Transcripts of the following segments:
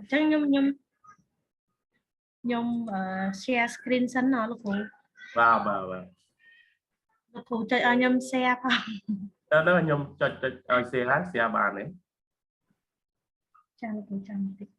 Chắc nhung share screen sẵn nóលោកគ្រូ បាទ លោកគ្រូចុចឲ្យខ្ញុំ share ផង ដល់ខ្ញុំចុចឲ្យ share ហើយ share បានទេ ចាំលោកគ្រូចាំបន្តិច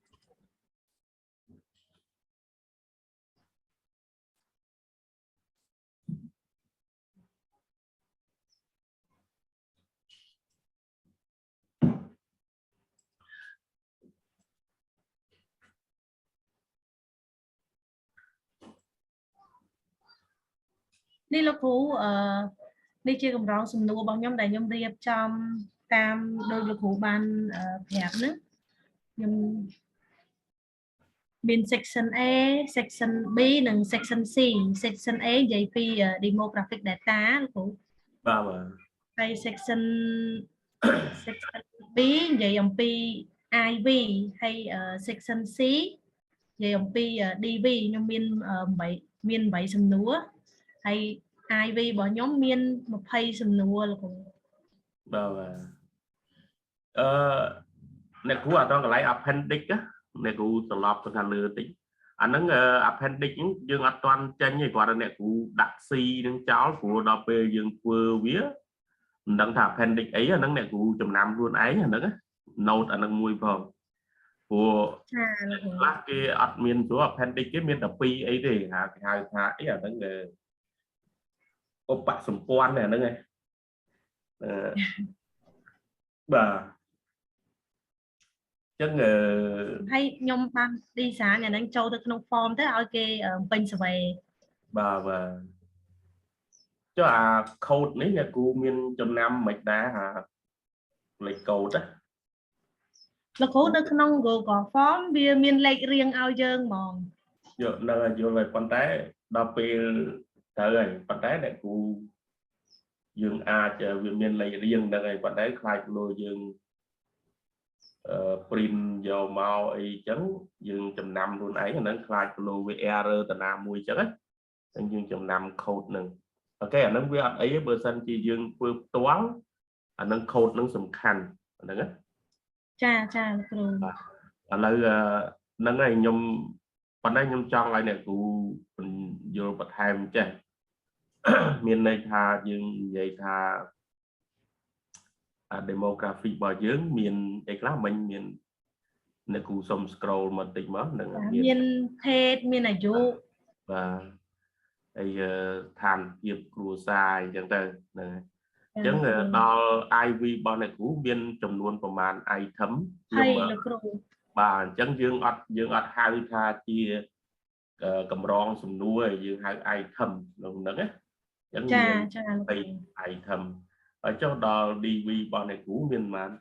នេះលោកគ្រូនេះជាកម្រងសំណួររបស់ខ្ញុំដែលខ្ញុំរៀបចំតាមដោយលោកគ្រូបានប្រាប់ណាខ្ញុំមាន section A section B និង section C section A និយាយពី demographic data លោកគ្រូ បាទ ហើយ section B និយាយអំពី IV ហើយ section C និយាយអំពី DV ខ្ញុំមាន8សំណួរហើយ IV របស់ខ្ញុំមាន20សំណួរលោកគ្រូ បាទអ្នកគ្រូអត់ដល់កន្លែង appendix អ្នកគ្រូត្រឡប់ទៅខាងលើតិចអាហ្នឹង appendix យើងអត់ទាន់ចេញទេគាត់ថាអ្នកគ្រូដាក់ C នឹងចោលព្រោះដល់ពេលយើងធ្វើវាមិនដឹងថា appendix អីអាហ្នឹងអ្នកគ្រូចំណាំខ្លួនឯងអាហ្នឹង note អាហ្នឹងមួយផងព្រោះខ្លះគេអត់មានព្រោះ appendix គេមានតែ2អីទេគេហៅថាអីអាហ្នឹងឧបសម្ព័ន្ធអាហ្នឹងឯងបាទចឹងហើយខ្ញុំបាន design អាហ្នឹងចូលទៅក្នុង form ទៅឲ្យគេពេញ survey បាទចុះអា code នេះអ្នកគ្រូមានចំណាំមិនដែរអាលេខ code លោកគ្រូនៅក្នុង Google Form វាមានលេខរៀងឲ្យយើងហ្មងយកនៅយល់ហើយប៉ុន្តែដល់ពេលត្រូវហើយប៉ុន្តែអ្នកគ្រូយើងអាចវាមានលេខរៀងហ្នឹងហើយប៉ុន្តែខ្លាចលោយើងprint យកមកអីចឹងយើងចំណាំខ្លួនឯងអាហ្នឹងខ្លាចលោវា error តាណាមួយចឹងហ្នឹងយើងចំណាំ code ហ្នឹងអូខេអាហ្នឹងវាអត់អីទេបើសិនជាយើងធ្វើផ្ទាល់អាហ្នឹង code ហ្នឹងសំខាន់អាហ្នឹងចាលោកគ្រូឥឡូវហ្នឹងហើយខ្ញុំប៉ុន្តែខ្ញុំចង់ឲ្យអ្នកគ្រូយល់បន្ថែមចេះមានន័យថាយើងនិយាយថា demographic របស់យើងមានអីខ្លះមិញមានអ្នកគ្រូសុំ scroll មកតិចមកនឹងមានភេទមានអាយុបាទហើយឋានភាពគ្រួសារអញ្ចឹងទៅហ្នឹងអញ្ចឹងដល់ IV របស់អ្នកគ្រូមានចំនួនប្រមាណ item ហើយលោកគ្រូបាទអញ្ចឹងយើងអត់ហៅថាជាកម្រងសំណួរយើងហៅ item ក្នុងហ្នឹងណាអញ្ចឹងមាន item ហើយចុះដល់ DV របស់អ្នកគ្រូមានប៉ុន្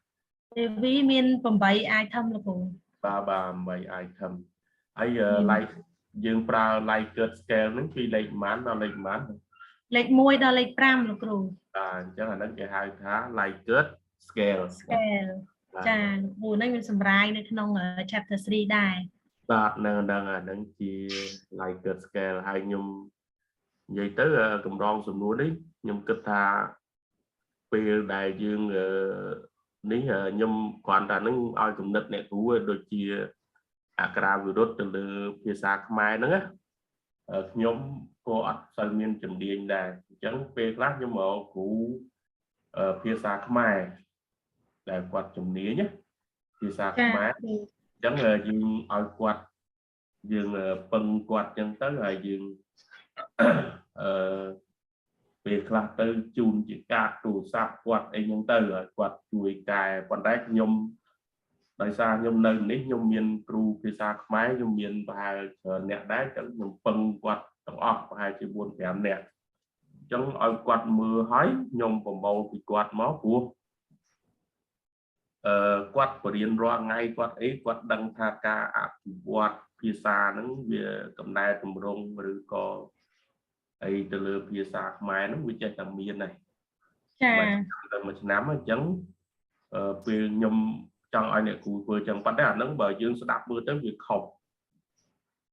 មាន DV មាន8 item លោកគ្រូបាទ8 item ហើយ like យើងប្រើ Likert scale ហ្នឹងពីលេខប៉ុន្មានដល់លេខប៉ុន្មានលេខ1ដល់លេខ5លោកគ្រូបាទអញ្ចឹងអាហ្នឹងគេហៅថា Likert scale ចាគ្រូហ្នឹងមានសម្រាយនៅក្នុង chapter 3ដែរបាទនៅអាហ្នឹងជា Likert scale ហើយខ្ញុំនិយាយទៅកម្រងសំណួរនេះខ្ញុំគិតថាពេលដែលយើងនេះខ្ញុំគ្រាន់តែនឹងឲ្យគំនិតអ្នកគ្រូដូចជាអក្ខរាវិរុទ្ធទៅលើភាសាខ្មែរហ្នឹងណាខ្ញុំក៏អត់សូវមានជំនាញដែរអញ្ចឹងពេលខ្លះខ្ញុំមកគ្រូភាសាខ្មែរដែលគាត់ជំនាញណាភាសាខ្មែរអញ្ចឹងយើងឲ្យគាត់យើងពឹងគាត់អញ្ចឹងទៅហើយយើងពេលខ្លះទៅជូនជាកាតទូរស័ព្ទគាត់អីហ្នឹងទៅឲ្យគាត់ជួយកែប៉ុន្តែខ្ញុំដោយសារខ្ញុំនៅនេះខ្ញុំមានគ្រូភាសាខ្មែរខ្ញុំមានប្រហែលច្រើនអ្នកដែរអញ្ចឹងខ្ញុំពឹងគាត់ទាំងអស់ប្រហែលជា 4-5 នាក់អញ្ចឹងឲ្យគាត់មើលឲ្យខ្ញុំប្រមូលពីគាត់មកព្រោះគាត់បរៀនរាល់ថ្ងៃគាត់អីគាត់ដឹងថាការអភិវឌ្ឍភាសាហ្នឹងវាកំណែទម្រង់ឬក៏អីទៅលើភាសាខ្មែរហ្នឹងវាចេះតែមានដែរចាមួយឆ្នាំអញ្ចឹងពេលខ្ញុំចង់ឲ្យអ្នកគ្រូធ្វើអញ្ចឹងប៉ុន្តែអាហ្នឹងបើយើងស្ដាប់មើលទៅវាខុស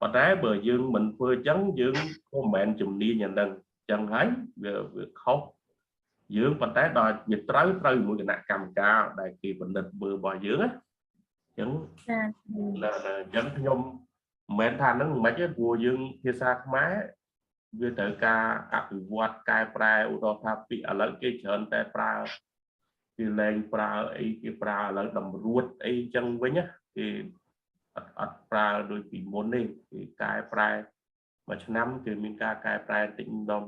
ប៉ុន្តែបើយើងមិនធ្វើអញ្ចឹងយើងក៏មិនមែនជំនាញអាហ្នឹងអញ្ចឹងហើយវាខុសយើងប៉ុន្តែដល់វាត្រូវមួយគណៈកម្មការដែលគេបណ្ឌិតមើលរបស់យើងណា Chẳng ចា là chẳng nhom mến than nó mấy cái vua dương phía xa máវាត្រូវការអភិវឌ្ឍកែប្រែឧទាហរណ៍ថាពីឥឡូវគេច្រើនតែប្រើគេលែងប្រើអីគេប្រើឥឡូវតម្រួតអីចឹងវិញណាគេអត់ប្រើដូចពីមុនទេគេកែប្រែមួយឆ្នាំគឺមានការកែប្រែតិចម្ដង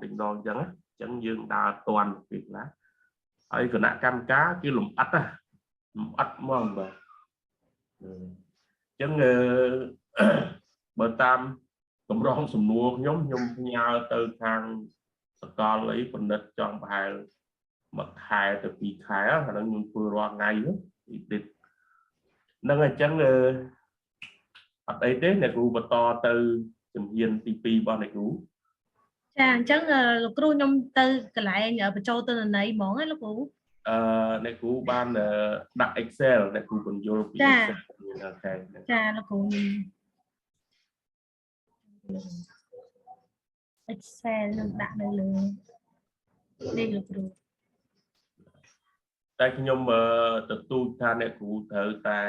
ចឹងណាអញ្ចឹងយើងដើរតាន់ពីខ្លះហើយគណៈកម្មការគេលំអិតណាលំអិតហ្មងបាទអញ្ចឹងបើតាមកម្រងសំណួរខ្ញុំផ្ញើទៅខាងសកលអីបណ្ឌិតចង់ប្រហែលមួយខែទៅ2ខែហ្នឹងខ្ញុំធ្វើរាល់ថ្ងៃទៀតហ្នឹងអញ្ចឹងអត់អីទេអ្នកគ្រូបន្តទៅជំហានទី2របស់អ្នកគ្រូចាអញ្ចឹងលោកគ្រូខ្ញុំទៅកន្លែងបញ្ចូលទិន្នន័យហ្មងណាលោកគ្រូអ្នកគ្រូបានដាក់ Excel អ្នកគ្រូបញ្យល់ពី Excel អូខេចាលោកគ្រូ Excel នឹងដាក់នៅលើនេះលោកគ្រូតែខ្ញុំទទួលថាអ្នកគ្រូត្រូវតែ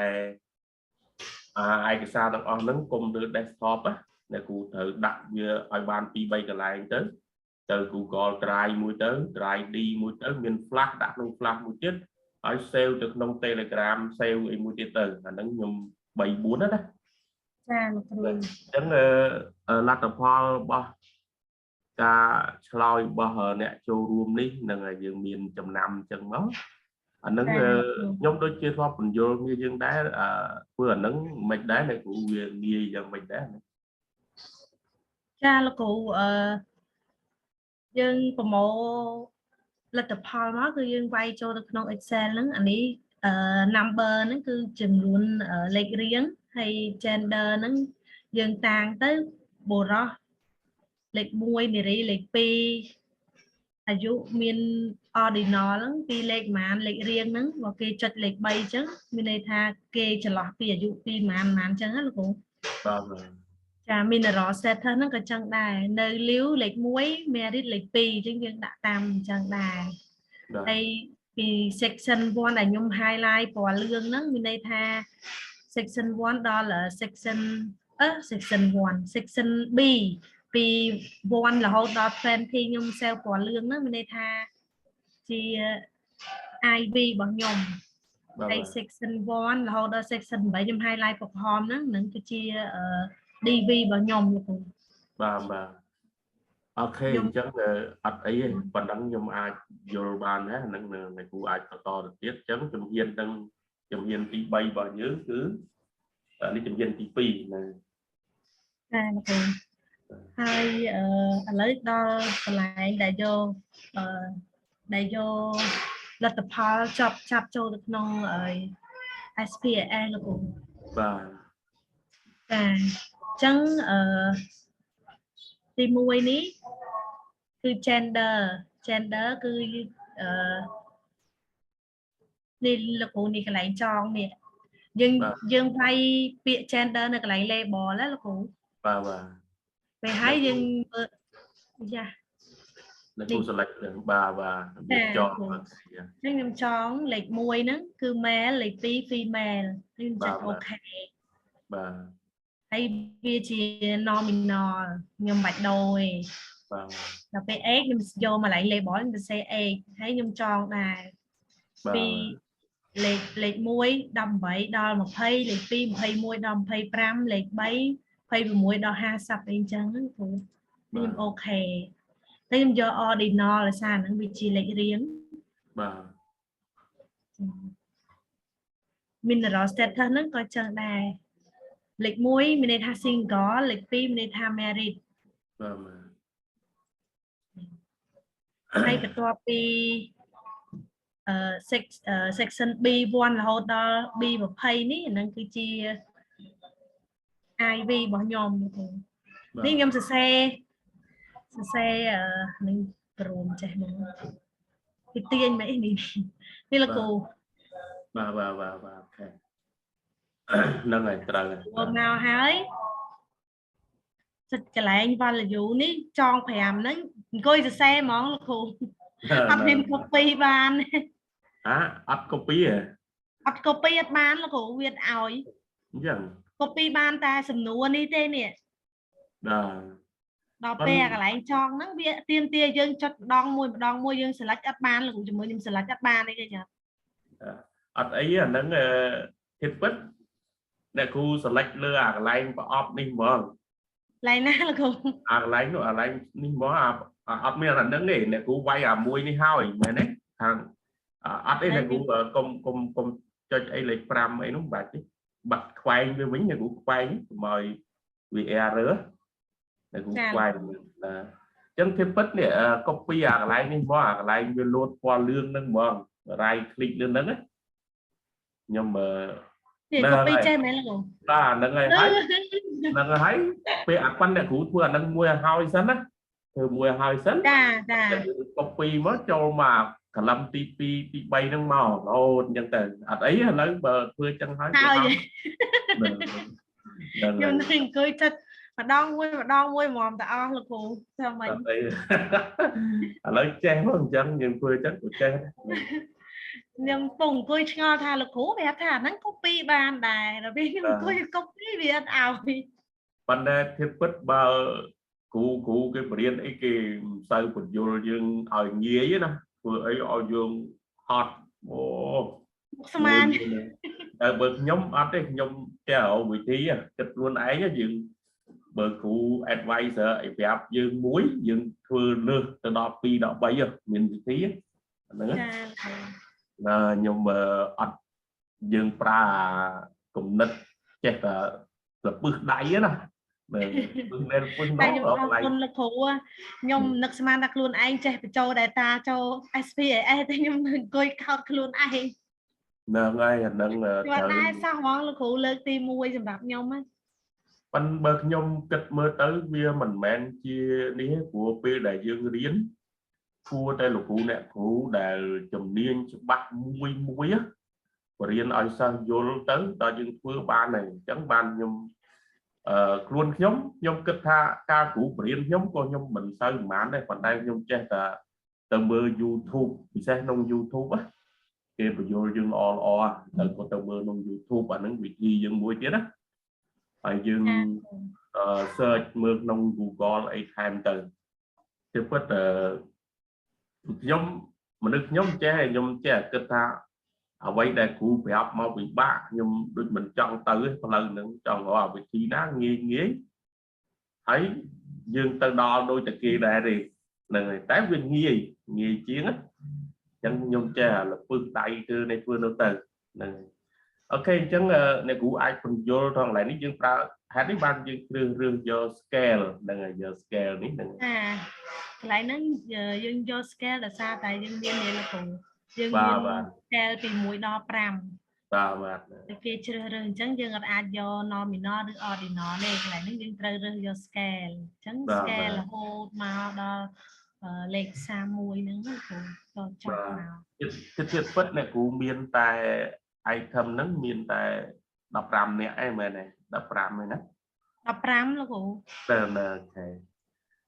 ឯកសារទាំងអស់ហ្នឹងកុំលើ desktop ណាអ្នកគ្រូត្រូវដាក់វាឲ្យបាន 2-3 កន្លែងទៅ Google Drive មួយទៅ Drive D មួយទៅមាន Flash ដាក់ក្នុង Flash មួយទៀតហើយ save ទៅក្នុង Telegram save អីមួយទៀតទៅអាហ្នឹងខ្ញុំ 3-4 ណាចាលោកគ្រូអញ្ចឹងលទ្ធផលរបស់ការឆ្លើយរបស់អ្នកចូលរួមនេះនឹងយើងមានចំណាំអញ្ចឹងមកអាហ្នឹងខ្ញុំដូចជាធ្លាប់បញ្យល់គ្នាយើងដែរធ្វើអាហ្នឹងមិនដែរអ្នកគ្រូវាងាយយ៉ាងមិនដែរចាលោកគ្រូយើងប្រមូលលទ្ធផលមកគឺយើងវាយចូលទៅក្នុង Excel ហ្នឹងអានេះnumber ហ្នឹងគឺចំនួនលេខរៀងហើយ gender ហ្នឹងយើងតាំងទៅបុរសលេខ1នារីលេខ2អាយុមាន ordinal ហ្នឹងពីលេខប៉ុន្មានលេខរៀងហ្នឹងបើគេចុចលេខ3អញ្ចឹងមានន័យថាគេចន្លោះពីអាយុពីប៉ុន្មានអញ្ចឹងណាលោកគ្រូបាទចា mineral status ហ្នឹងក៏ចឹងដែរនៅ liu លេខ1 merit លេខ2អញ្ចឹងយើងដាក់តាមអញ្ចឹងដែរហើយពី section 1ដែលខ្ញុំ highlight ពណ៌លឿងហ្នឹងមានន័យថា section 1ដល់ section 1 section B ពី1រហូតដល់20ខ្ញុំ save ពណ៌លឿងហ្នឹងមានន័យថាជា IV របស់ខ្ញុំហើយ section 1រហូតដល់ section 8ខ្ញុំ highlight ពណ៌ក្រហមហ្នឹងនឹងគឺជា DV របស់ខ្ញុំលោកគ្រូបាទអូខេអញ្ចឹងអត់អីទេប៉ុណ្ណឹងខ្ញុំអាចយល់បានដែរហ្នឹងអ្នកគ្រូអាចបន្តទៅទៀតអញ្ចឹងជំហានទាំងជំហានទី3របស់យើងគឺនេះជំហានទី2ណាចាលោកគ្រូហើយឥឡូវដល់កន្លែងដែលយកលទ្ធផលចាប់ចូលទៅក្នុង SPSS លោកគ្រូបាទចាអញ្ចឹងទី1នេះគឺ gender គឺនេះលោកគ្រូនេះកន្លែងចងនេះយើងវាយពាក្យ gender នៅកន្លែង label ណាលោកគ្រូបាទពេលហើយយើងយ៉ាលោកគ្រូ select បាទវាចងខ្ញុំចងលេខ1ហ្នឹងគឺ male លេខ2 female ខ្ញុំចុចអូខេបាទហើយវាជា nominal ខ្ញុំបាច់ដូរទេបាទដល់ពេល x ខ្ញុំយកមកឡើង label ខ្ញុំសរសេរ x ហើយខ្ញុំចងដែរពីលេខ1 18ដល់20លេខ2 21ដល់25លេខ3 26ដល់50អីចឹងហ្នឹងគ្រូខ្ញុំអូខេតែខ្ញុំយក ordinal ដោយសារហ្នឹងវាជាលេខរៀងបាទ mineral status ហ្នឹងក៏ចឹងដែរលេខ1មានន័យថា single លេខ2មានន័យថា married បាទហើយបន្ទាប់ពី section B1 រហូតដល់ B20 នេះហ្នឹងគឺជា IV របស់ខ្ញុំនេះខ្ញុំសរសេរនឹងព្រមចេះមកពីទាញមកនេះលោកគ្រូបាទអូខេហ្នឹងហើយត្រូវហើយមកហើយចិត្តកន្លែង value នេះចង5ហ្នឹងអង្គុយសរសេរហ្មងលោកគ្រូអត់មាន copy បានអត់ copy ហ៎អត់ copy អត់បានលោកគ្រូវាឲ្យ Dân copy ban ta sầm nua ní tên nè Đó đò Con pe cả lại cho nó bịa tiên tia dương cho đong môi dương select ắt ban là cũng chỉ mới nhưng select ắt ban đấy kìa Ở ấy là nâng thiết bất để khu select lơ cái line và off đi mà lại na là cũng cái line nó line đi mà off mình là nâng để khu vay mùi đi hao mà đấy thằng ở đây là khu công cho ấy lấy pram ấy nó bật khoai với mình là khu khoai mời vì rứa để khu khoai chân thiết bất để copy cái line đi mà cái line với luôn qua lương nâng mà right click lên nâng ấy nhưng mà thì copy trên đấy là cũng nâng ngày thấy về quan để cụ vừa nâng mua hai sân á từ mua hai sân copy mới cho mà cả lâm tivi bay nâng màu ô nhân tình ấy là lấy bờ thuê chân hỏi nhưng mình cười thật mà đong môi mòm ta on là cụ sao mày lấy che mất chân nhưng thuê chất của che nhưng cùng tôi cho tha là cố bé thà nó copy bàn đài rồi biết nhưng tôi copy việc ảo thì vấn đề thiết bất bờ cụ cái biển ấy cái sao của vô dương ở nghĩa nè vừa ấy ở dương hot ô bậc nhóm ở đây nhóm kéo vị trí kịch luôn ấy nhá dương bậc cụ advisor ấy đẹp dương muối dương thừa lương từ đó pi đó bây giờ mình vị trí nữa là nhưng mà dương pra cũng nứt chết là bước đáy nè nên quân nó quân là khổ nhom nực man đặt luôn anh trẻ cho đại ta cho SPA thế nhưng coi cao luôn anh nâng ai nâng ai sao món là khổ lớn tim mùi dùm đạp nhom á anh bậc nhom kịch mơ tới bia mình men chia đi của bia đại dương riến thua tay lục cụ nè cụ đại trầm niên bắt muối á và riêng ở sao vô tới ta dương thua ba này chẳng ban nhom luôn nhóm kết tha ca của riêng nhóm con nhóm mình sao mà đây còn đây nhóm che là từ mơ YouTube thì sẽ nông YouTube á kia vô dương từ có từ mơ nông YouTube và những vị trí dương muối tiết á phải dương search mơ nông Google ấy tham từ chứ bất nhóm mà nước nhóm che kết tha ở đây đây cụ phải học mau bị bạ nhưng mình chọn từ lần nữa chọn vào vị trí nó nghĩa thấy dương từ đo đôi từ kia đây thì là tái viên nghi chiến á chẳng nhung cha là phương tây từ này phương đầu từ ok chẳng này cụ ai còn vô thằng lại ní dương ta hát đi ban dương rương do scale là giờ scale ní lại nó dương do scale là sao tại dương biên này là cùng dương theo thì mũi đo pram cái chưa rừng chẳng dương ở do nó mình nó được ordinal này lại nó dương rừng do scale chẳng scale là hô màu đo lệch xa mũi nữa cho chọn nào cái thiết bất này của miền tài item nó miền tài đọc ram này em này đọc ram này nè đọc ram là cụ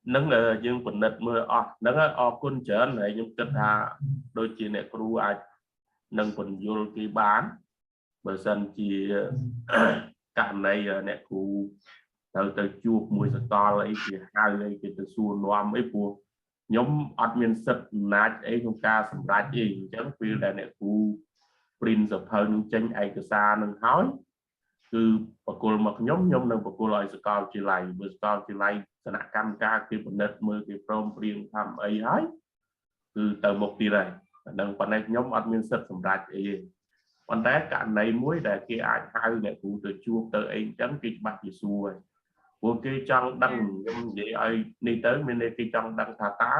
nâng là dương quần nịch mưa nâng quân trở này nhưng kết hạ đôi chị này kêu ai nâng quần vô cái bán bởi sân chỉ cả này nè cụ từ chuột mùi sợi to lấy thì hai lấy cái từ xuân loam ấy phù nhóm admin set nát ấy không ca sầm rát gì chẳng vì là nè cụ print sập hơn tranh ai cái xa nâng hói cứ bậc cô mặc nhóm nâng bậc cô loại sự cao chỉ lại bậc cao chỉ lại sân cam ca cái phần đất mưa cái from print tham ấy hói cứ từ một tí này nâng phần này nhóm admin set sầm rát ấy còn đấy cả này muối để cái ai hai để cụ từ chuột từ ấy chẳng cái mặt gì xua của cái trong đăng vậy ai đi tới bên đây cái trong đăng thả tá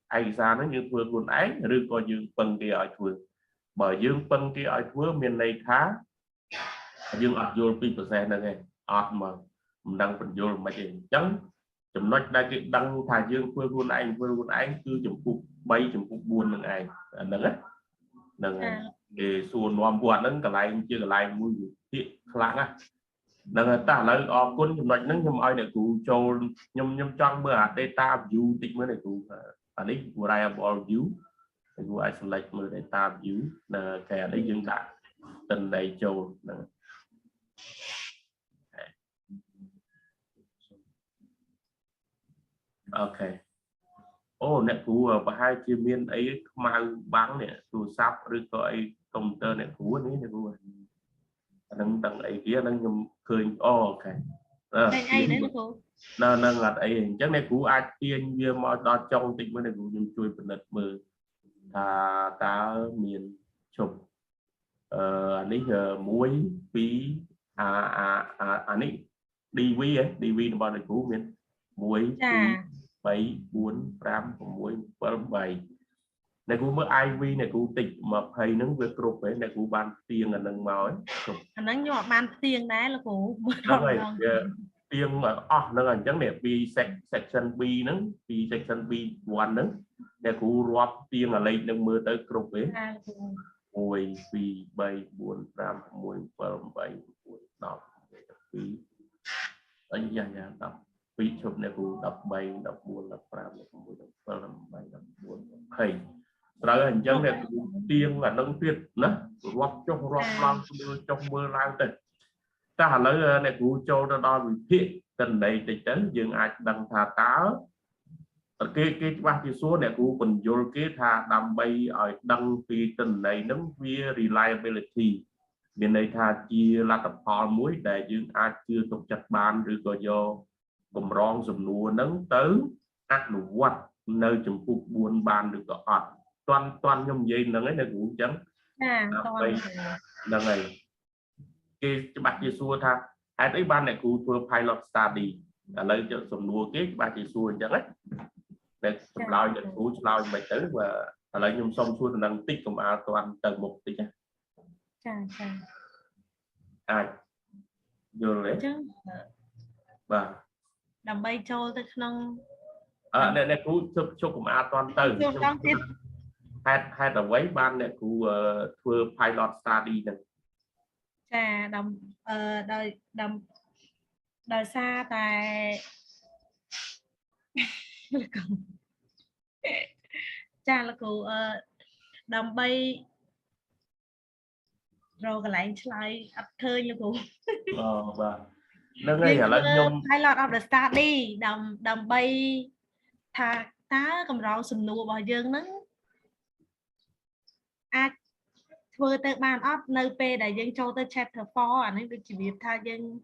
ai ra nó như vừa luôn ấy rồi coi dương phân cái ở thường bởi dương phân cái ở thường miền này khá dương ở vô pi percent này ọt mà đăng phần vô mà gì chấm chấm nói đây cái đăng thả dương vừa luôn anh cứ chấm phục bay chấm phục buồn được ai đừng để xuân loam buồn nó cả lại chưa cả lại mua gì lạ á đừng ta lấy quân chấm nói nó nhưng ai để cụ cho nhom trong mưa data view tích mới này cụ anh ấy của đây ball view cụ ai select mưa data view là cái đấy dương đã tình đầy châu ok ô nè cú và hai chia miên ấy mau bán nè tù sắp rồi có ấy computer nè cú này nè cú nâng tầng ấy kia nâng nhầm khơi ok Đây ai đấy nó cô nâng ngặt ấy chắc này cú ai tiên như mà đó trong tình với này cú nhầm chui phần lật mờ ta ta miền chụp anh ấy muối phí anh ấy đi vi nó bao nhiêu cú miền muối phí 3 4 5 6 7 này cú mới IV này cú tịch mà thầy nâng việc cục ấy này cú ban tiền là nâng màu ấy anh nâng nhưng mà ban tiền đấy là cú nó này tiền mà nó là chẳng đẹp vì section B nâng vì section B1 nâng này cú rót tiền là lấy nâng mưa tới cục ấy 10 vì 7 4 5 10 7 10 10 anh dành ra đọc vì chụp này cú đọc 7 đọc 4 đọc 5 đọc 10 đọc 7 đọc 4 thầy rồi hình chân này tiên là nâng tuyệt nó rót trong trong mưa lao tình ta hẳn nói này cú châu nó đo bị thiện tình này thì đến dừng ai đăng thà táo cái ba chỉ số này cú mình vô cái thà đầm bay ở đăng vì tình này nâng vi reliability bên đây thà chia là tập họ muối để dừng ai chưa tục chặt bàn rồi có do cùng rong dùng nua nâng tới ác đủ quạt nơi chủng phục buôn bàn được có toàn nhom gì là cái cũng chẳng là ngày cái bác chỉ xua tha hai tới ban này cũng thua pilot study là lấy cho sầm nua cái bác chỉ xua chẳng ấy để lao nhận cú lao mày tới và lấy nhom xong xua năng tích cùng toàn tầng một tí nhá ai vô đấy và đầm bay trôi tới nông này cú cho cùng toàn tầng hai tờ giấy ban này cú thua pilot study này đời xa tại cha là cụ đầm bay rồi cái lại lại ấp thơi như cụ và nó ngay là nhung pilot of the study đầm bay thà tá cầm rau sùm nua bao dương nắng vừa tới bàn ấp nơi p đại dân cho tới chapter 4 anh ấy chỉ biết tha dân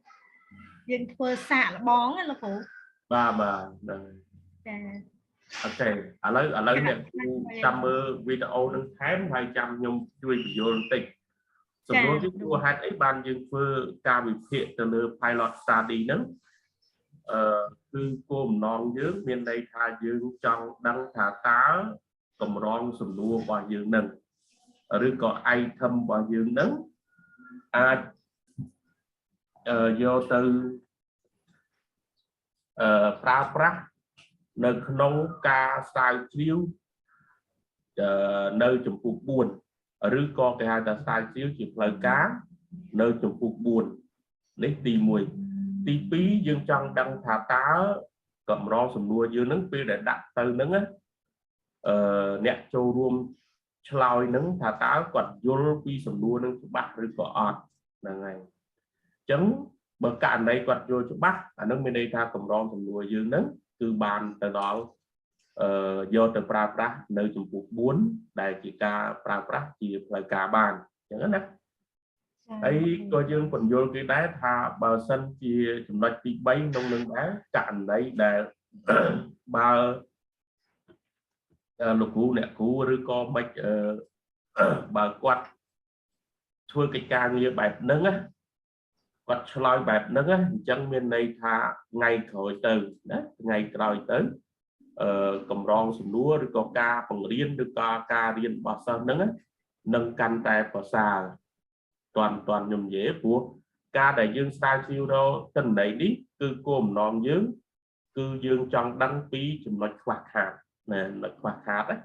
vừa xả là bón là phụ bà ok lấy này trăm video nâng tháng 200 nhung chui vô tịch sổ đối với chua hai ấy ban dân phơ ca bị hiện từ lừa pilot study nâng cứ côm non dưới miền đây tha dương trong đăng thả tá cầm rong sùm đua vào dương nâng rồi có ai thâm vào dương nâng do từ pra nơi nông ca sai chiếu nơi chủng phục buồn rồi có cái hai ta sai chiếu chỉ lời cá nơi chủng phục buồn lấy tì mùi tì phí dương trong đăng thả tá cầm rong sùm đua dương nâng phí để đặt từ nâng á nè châu ruộng lòi nâng thả tá quạt vô pi sầm đua nâng bạc rồi có ọt là ngày chấm bờ cạn đây quạt vô cho bác nâng bên đây tha cầm rong sầm đua dương nâng từ bàn từ đó do từ pra nơi chủng phục 4 đại chỉ ca pra chỉ là cả bàn chẳng hạn đấy ấy coi dương còn vô cái đá thà bờ sân chia chúng ta đi bay nông nâng đá cạn đấy để ba lục cũ nè cũ rồi có mấy bà quạt thua cái ca như bài nâng á quạt lôi bài nâng á chân miền này thà ngày khỏi từ đó ngày rồi tới cầm rong sùng lúa rồi có ca bằng riêng được ca riêng bà sơn nâng á nâng canh tay và xà toàn nhầm dễ của ca đại dương sai siêu đâu tình này đi cứ cồm non dưới cứ dương trong đăng ký chúng nó khoác hạt nè nó khoác hạt đấy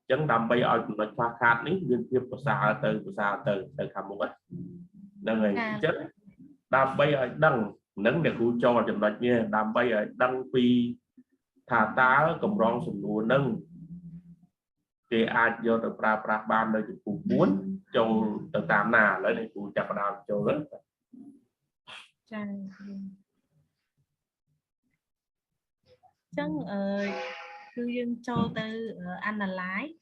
chẳng đầm bay ở nó khoác hạt ní liên tiếp của xa từ khám một ấy đang ngày chết đầm bay ở đăng nắng để khu cho chúng nó như đầm bay ở đăng phi thả tá cầm rong sùng đùa nâng thì ai do từ pra ban nơi chụp 4 châu từ 8 nà lấy này cụ chặt đào châu lớn Chẳng cứ dương cho từ analyze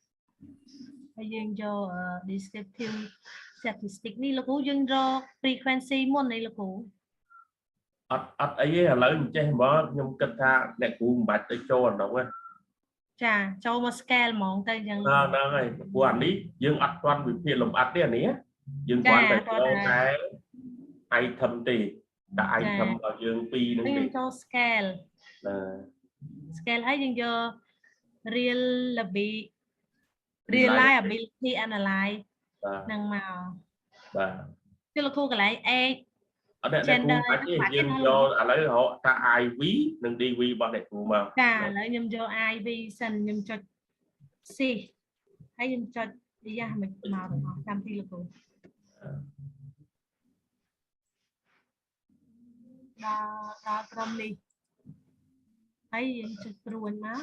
hay dương cho descriptive statistic đi là cũ dương cho frequency môn này là cũ ấy lấy mình chơi mở nhưng kết tha để cú bạch tới cho anh đâu á chà cho một scale món tay chẳng đó này của anh đi dương ắt toàn bị phiền lồng ắt đấy anh ấy dương quan là cho cái ai thầm thì đã ai thầm vào dương pi nữa thì cho scale scale hay dương cho reliability analyze năng màu chứ là cô cái lại ở đây gender dương cho lấy họ ta ai ví đừng đi vi bao đẹp của mà lấy nhầm cho ai vi sân nhầm cho C hay nhầm cho đi ra mình màu được không làm gì là cô đó trong đi thấy chụp ruồi má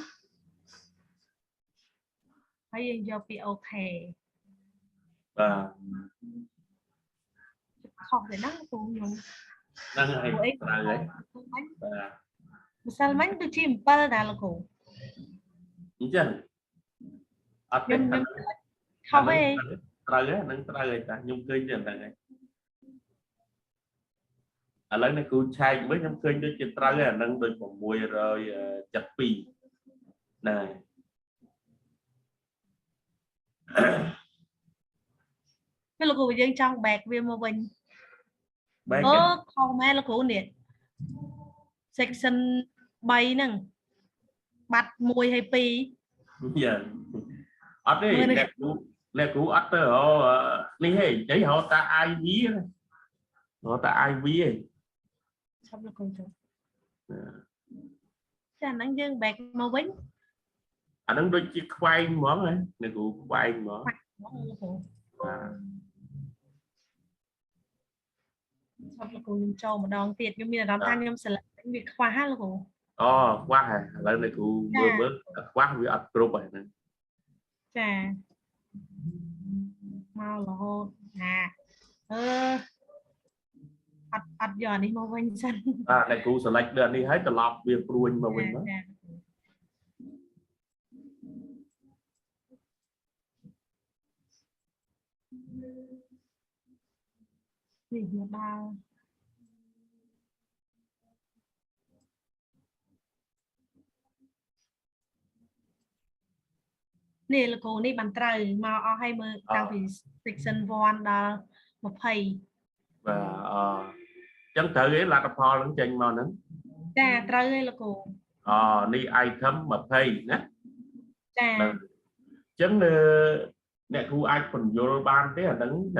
thấy do bị ok không thể nắng cũng nhung năng này sao mấy tôi chim ba là là cổ không ấy nhung cười chuyện là lấy này cô trai mới nhung cười cho chuyện tra cái nâng đôi một mùi rồi chặt pì này cái là cô dân trong bạc viên mô bình không ai là cô nè section bay nè bạch mùi hay pi giờ ở đây nè cú ở đó đi hay đấy họ ta ai ví họ ta ai ví ấy xong là con chụp chả năng dân bạc màu bánh anh đang đôi chiếc khoai món này nè cú khoai món xong là con cho một đòn tiệt nhưng mà đòn than nhưng sẽ là việc khoa hát là cô quá hả lần này cú bớt quá vì ắt pro bài này chà mau là hô ắt giờ đi màu vinh xanh này cú select đơn đi hết từ lọc việc ruin màu vinh đó gì mà bao nè là cô này bàn trời mà ở hay mà tao thì section 1 đó một thầy và chẳng tự ấy là tập phò lẫn trình mà nữa chà trời là cô đi ai thấm mà thầy nè chà chẳng nè khu ai phần vô ban thế là đứng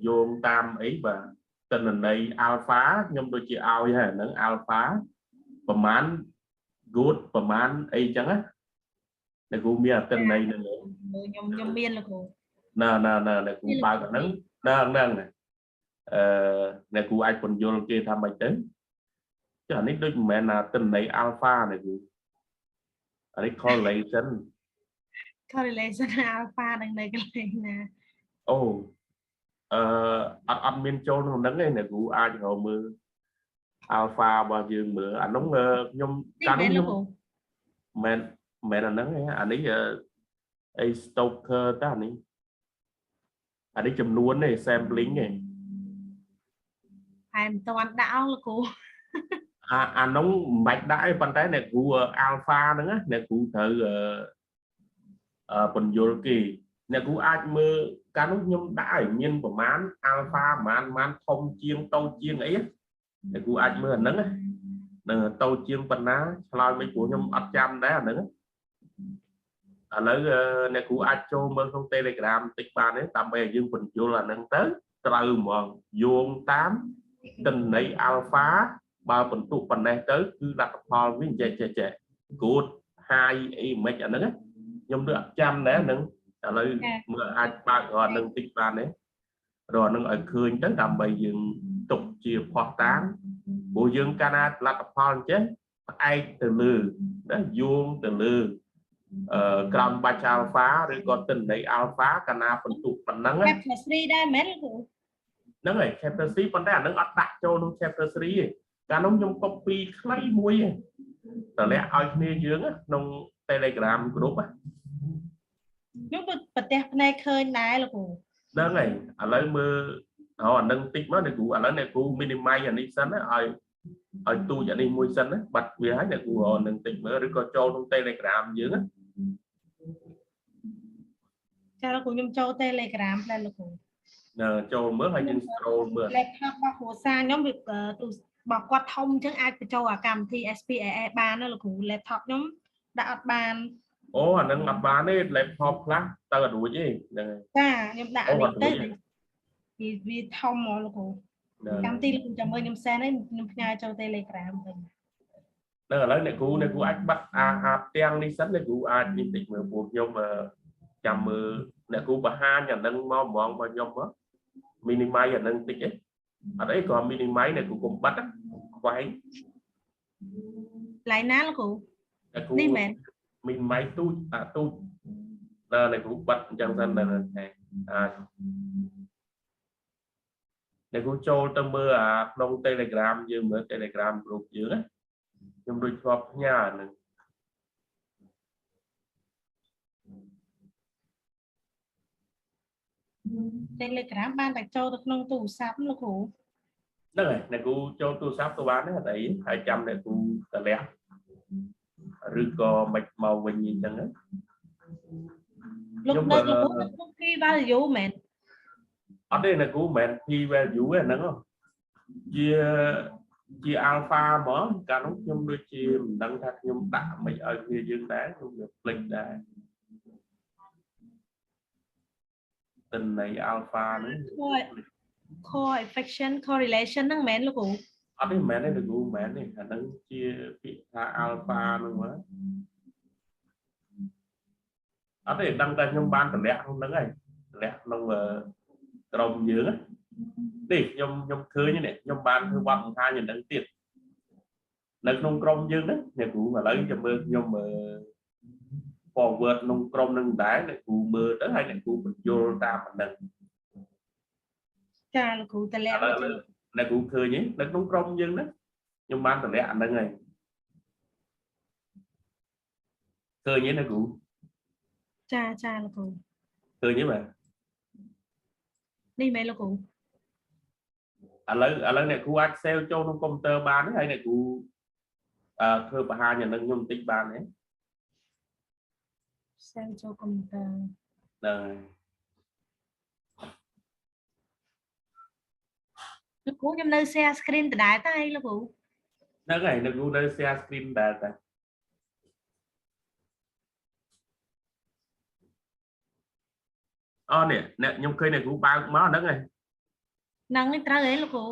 vô tam ấy và tình hình này alpha nhưng tôi chỉ ao hay là alphaประมาณ good ประมาณ ấy chẳng á để cô miêu tình này nữa nhom miên là cô nè cô ba cái nắng nè nè cô ai phần vô kia tham bài tới chứ anh ấy đối mẹ là tình này alpha này cô anh ấy correlation alpha đằng này cái này nè anh miên châu nó nắng này nè cô ai họ mưa alpha bao nhiêu mưa anh nóng nhom cá đúng mẹ là nắng ấy anh ấy Stoker ta anh ấy chấm luôn này sampling này anh toàn đạo là cô anh nóng mạch đãi phần trái này của alpha nữa này cụ thử phần vô kỳ này cụ ai mơ cá nút nhung đã ở nhân của mán alpha man thông chiên tâu chiên ấy để cụ ai mơ nắng tâu chiên phần ná lo mấy của nhung 100 đấy nữa lấy này cụ ai cho mơ không telegram tích ban đấy tạm bè dương phần vô là nâng tới từ mà vuông 8 tình này alpha ba phần tụ phần này tới cứ đặt phò với trẻ cột 2 mấy ở nữa nhung được 100 đấy nâng lấy mưa ai ba gọi nâng tích ban đấy rồi nâng ở khơi tới tạm bè dương tục chia hoặc tán bộ dương cana là tập phò chứ ai từ lư đó vuông từ lư cầm ba alpha rồi còn tình này alpha cana phần tụ phần nắng ấy nâng này chapter 3 phần đấy nâng đặt cho nó chapter 3 cả nông trong copy clay muối តលាក់ឲ្យគ្នាយើងក្នុង Telegram group ខ្ញុំប្រទេសភ្នែកឃើញដែរលោកគ្រូ ហ្នឹងហើយឥឡូវមើលអានឹងតិចមកអ្នកគ្រូឥឡូវអ្នកគ្រូ minimize អានេះសិនឲ្យទូចអានេះមួយសិនបាត់វាហើយអ្នកគ្រូរនឹងតិចមើលឬក៏ចូលក្នុង Telegram យើង ចាលោកគ្រូខ្ញុំចូល Telegram ដែរលោកគ្រូ ចូលមើលហើយយើង scroll មើល laptop របស់គ្រួសារខ្ញុំវាទូរបស់គាត់ធំអញ្ចឹងអាចបញ្ចូលអាកម្មវិធី SPAS បានណាលោកគ្រូ laptop ខ្ញុំដាក់អត់បាន អូអានឹងអត់បានទេ laptop ខ្លះទៅអត់រួចទេហ្នឹងហើយ ចាខ្ញុំដាក់នេះទៅវាធំហ្មងលោកគ្រូកម្មវិធីលោកគ្រូចាំមើលខ្ញុំសែនហើយខ្ញុំផ្ញើចូល Telegram វិញ ឥឡូវអ្នកគ្រូអាចបាត់អាទាំងនេះសិនអ្នកគ្រូអាចនេះតិចមើលពួកខ្ញុំចាំមើលអ្នកគ្រូបង្ហាញអានឹងមកហ្មងរបស់ខ្ញុំមក minimize អានឹងតិចទេអត់អីក៏ minimize អ្នកគ្រូកុំបាត់ខ្វែង ឡៃណាលោកគ្រូនេះមែន minimize ទូចដល់អ្នកគ្រូបាត់អញ្ចឹងសិនដល់អាចអ្នកគ្រូចូលទៅមើលអាក្នុង Telegram យើងមើល Telegram group យើងណាខ្ញុំដូចធ្លាប់ផ្ញើហ្នឹង Telegram បានតែចូលទៅក្នុងទូរស័ព្ទលោកគ្រូ ហ្នឹងហើយអ្នកគ្រូចូលទូរស័ព្ទទៅបានទេអត់អីហើយចាំអ្នកគ្រូតម្លាក់ឬក៏មិនមកវិញអញ្ចឹងលោកនៅលោកគ្រូ key value មែន អត់ទេអ្នកគ្រូមិនមែន key value ទេហ្នឹងជា alpha ហ្មងកាលនោះខ្ញុំដូចជាមិនដឹងថាខ្ញុំដាក់មិនឲ្យគ្នាយើងដែរខ្ញុំវាភ្លេចដែរទិន្នន័យ alpha ហ្នឹង coefficient correlation ហ្នឹងមែនលោកគ្រូអត់ទេមិនមែនទេលោកគ្រូមិនមែនទេអាហ្នឹងជាពាក្យថា alpha ហ្នឹងមកអត់ទេដឹងតែខ្ញុំបានតម្លាក់ក្នុងហ្នឹងហើយតម្លាក់ក្នុងក្រុមយើងនេះខ្ញុំឃើញនេះខ្ញុំបានធ្វើបទបង្ហាញយ៉ាងហ្នឹងទៀតនៅក្នុងក្រុមយើងហ្នឹងអ្នកគ្រូឥឡូវចាំមើលខ្ញុំforward ក្នុងក្រុមនឹងដែរអ្នកគ្រូមើលទៅហើយអ្នកគ្រូបញ្យល់តាមហ្នឹងចាលោកគ្រូតម្លាក់អ្នកគ្រូឃើញនៅក្នុងក្រុមយើងណាខ្ញុំបានតម្លាក់អាហ្នឹងហើយឃើញទេអ្នកគ្រូចាលោកគ្រូឃើញទេបាទនេះមែនលោកគ្រូឥឡូវអ្នកគ្រូអាច save ចូលក្នុងកុំព្យូទ័របានហើយអ្នកគ្រូធ្វើបង្ហាញអានឹងខ្ញុំបន្តិចបានទេ save ចូលកុំព្យូទ័រហ្នឹងលោកគ្រូខ្ញុំនៅ share screen ដដែលតើអីលោកគ្រូហ្នឹងហើយអ្នកគ្រូនៅ share screen ដដែលតើអូនេះអ្នកខ្ញុំឃើញអ្នកគ្រូបើកមកហ្នឹងហើយហ្នឹងឯងត្រូវហ៎លោកគ្រូ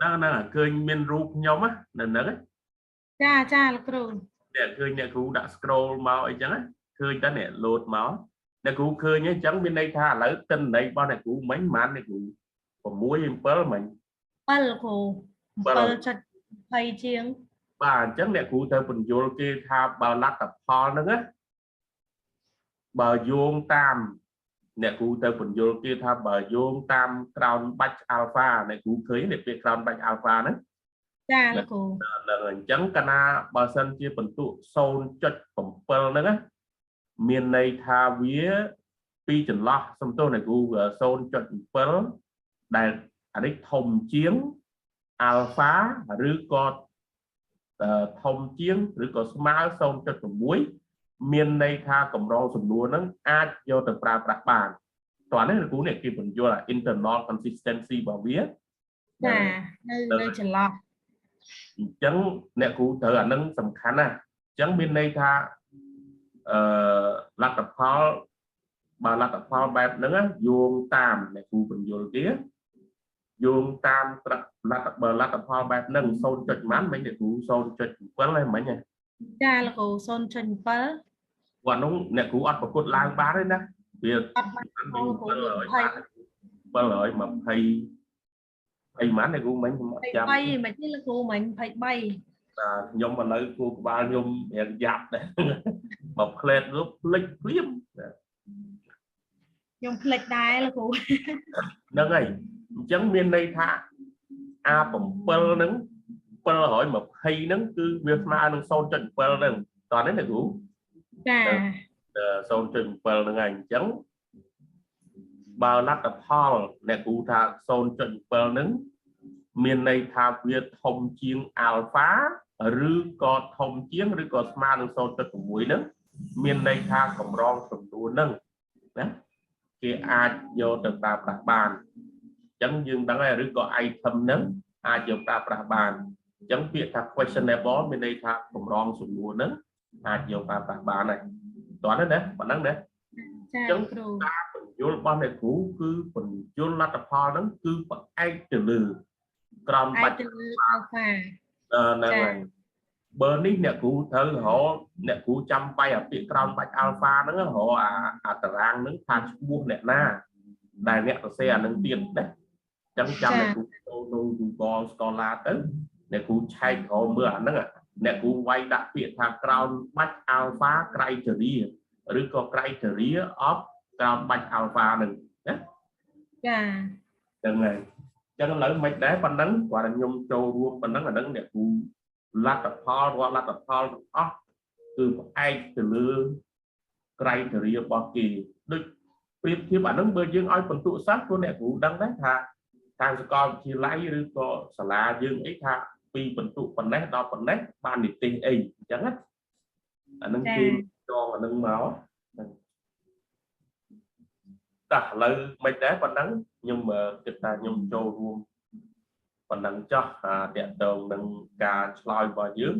ហ្នឹងឃើញមានរូបខ្ញុំនៅហ្នឹងចាលោកគ្រូអ្នកឃើញអ្នកគ្រូដាក់ scroll មកអីចឹងឃើញតើអ្នក load មកអ្នកគ្រូឃើញអញ្ចឹងមានន័យថាឥឡូវទិន្នន័យរបស់អ្នកគ្រូមិញប៉ុន្មានអ្នកគ្រូ6 7មិញ7លោកគ្រូ7.20ជាងបាទអញ្ចឹងអ្នកគ្រូទៅបញ្យល់គេថាបើលទ្ធផលហ្នឹងណាបើយោងតាមអ្នកគ្រូទៅបញ្យល់គេថាបើយោងតាមក្រោនបាច់ alpha អ្នកគ្រូឃើញនេះពាក្យក្រោនបាច់ alpha ហ្នឹងចាលោកគ្រូដល់អញ្ចឹងកាលណាបើសិនជាបន្ទុក 0.7 ហ្នឹងណាមានន័យថាវាពីចន្លោះសំទោសអ្នកគ្រូ 0.7 ដែលអានេះធំជាង alpha ឬក៏ធំជាងឬក៏ស្មើ 0.6 មានន័យថាកម្រងសំណួរហ្នឹងអាចយកទៅប្រើប្រាស់បានតោះនេះលោកគ្រូនេះគេបញ្យល់ internal consistency របស់វាចានៅចន្លោះអញ្ចឹងអ្នកគ្រូត្រូវអានឹងសំខាន់ណាស់អញ្ចឹងមានន័យថាលទ្ធផលបើលទ្ធផលបែបហ្នឹងយោងតាមអ្នកគ្រូបញ្យល់គេយោងតាមបើលទ្ធផលបែបហ្នឹង 0. ប៉ុន្មានមិញអ្នកគ្រូ 0.7 ហើយមិញចាលោកគ្រូ 0.7 គាត់នោះអ្នកគ្រូអត់ប្រកួតឡើងបានទេណាវាអត់បាន720អីម៉ានអ្នកគ្រូមិញខ្ញុំអត់ចាំ23មិនទេលោកគ្រូមិញ23ខ្ញុំឥឡូវគ្រូក្បាលខ្ញុំរៀងយ៉ាប់ដែរមកផ្លែតនោះភ្លេចព្រាមខ្ញុំភ្លេចដែរលោកគ្រូហ្នឹងហើយអញ្ចឹងមានន័យថា A7 ហ្នឹង 7ហើយ20ហ្នឹងគឺវាស្មើនឹង 0.7 ហ្នឹងតោះនេះអ្នកគ្រូ ចា 0.7 ហ្នឹងហើយអញ្ចឹងបើលទ្ធផលអ្នកគ្រូថា 0.7 ហ្នឹងមានន័យថាវាធំជាង alpha ឬក៏ធំជាងឬក៏ស្មើនឹង 0.6 ហ្នឹងមានន័យថាកម្រងសំណួរហ្នឹងណាគេអាចយកទៅប្រើប្រាស់បានអញ្ចឹងយើងដឹងហើយឬក៏ item ហ្នឹងអាចយកប្រើប្រាស់បានអញ្ចឹងពាក្យថា questionable មានន័យថាកម្រងសំណួរហ្នឹងអាចយកប្រើប្រាស់បានហើយតោះណាប៉ុណ្ណឹងណា ចាគ្រូ ការបញ្យល់របស់អ្នកគ្រូគឺបញ្យល់លទ្ធផលហ្នឹងគឺផ្អែកទៅលើក្រមបាច់ alpha ហ្នឹងហើយបើនេះអ្នកគ្រូត្រូវរកអ្នកគ្រូចាំបាយអាពាក្យក្រមបាច់ alpha ហ្នឹងរកអាតារាងហ្នឹងថាឈ្មោះអ្នកណាដែលអ្នកសរសេរអាហ្នឹងទៀតណាអញ្ចឹងចាំអ្នកគ្រូចូលនៅ Google Scholar ទៅអ្នកគ្រូឆែករកមើលអាហ្នឹងអ្នកគ្រូវាយដាក់ពាក្យថាក្រមបាច់ alpha criteria ឬក៏ criteria of ក្រោមបាច់ alpha ហ្នឹងណាចា ចឹងហើយចឹងឥឡូវមិនដែរប៉ុណ្ណឹងគាត់ខ្ញុំចូលរួមប៉ុណ្ណឹងអាហ្នឹងអ្នកគ្រូលទ្ធផលរាល់លទ្ធផលទាំងអស់គឺផ្អែកទៅលើ criteria របស់គេដូចប្រៀបធៀបអាហ្នឹងបើយើងឲ្យបន្ទុកសាស្ត្រព្រោះអ្នកគ្រូដឹងដែរថាខាងសាកលវិទ្យាល័យឬក៏សាលាយើងអីថាពីបន្ទុកប៉ុណ្ណេះដល់ប៉ុណ្ណេះបាននិទេសអីអញ្ចឹងណាអាហ្នឹងគេចងអាហ្នឹងមកតែឥឡូវមិនដែរប៉ុណ្ណឹងខ្ញុំគិតថាខ្ញុំចូលរួមប៉ុណ្ណឹងចោះតាក់ទងនឹងការឆ្លើយរបស់យើង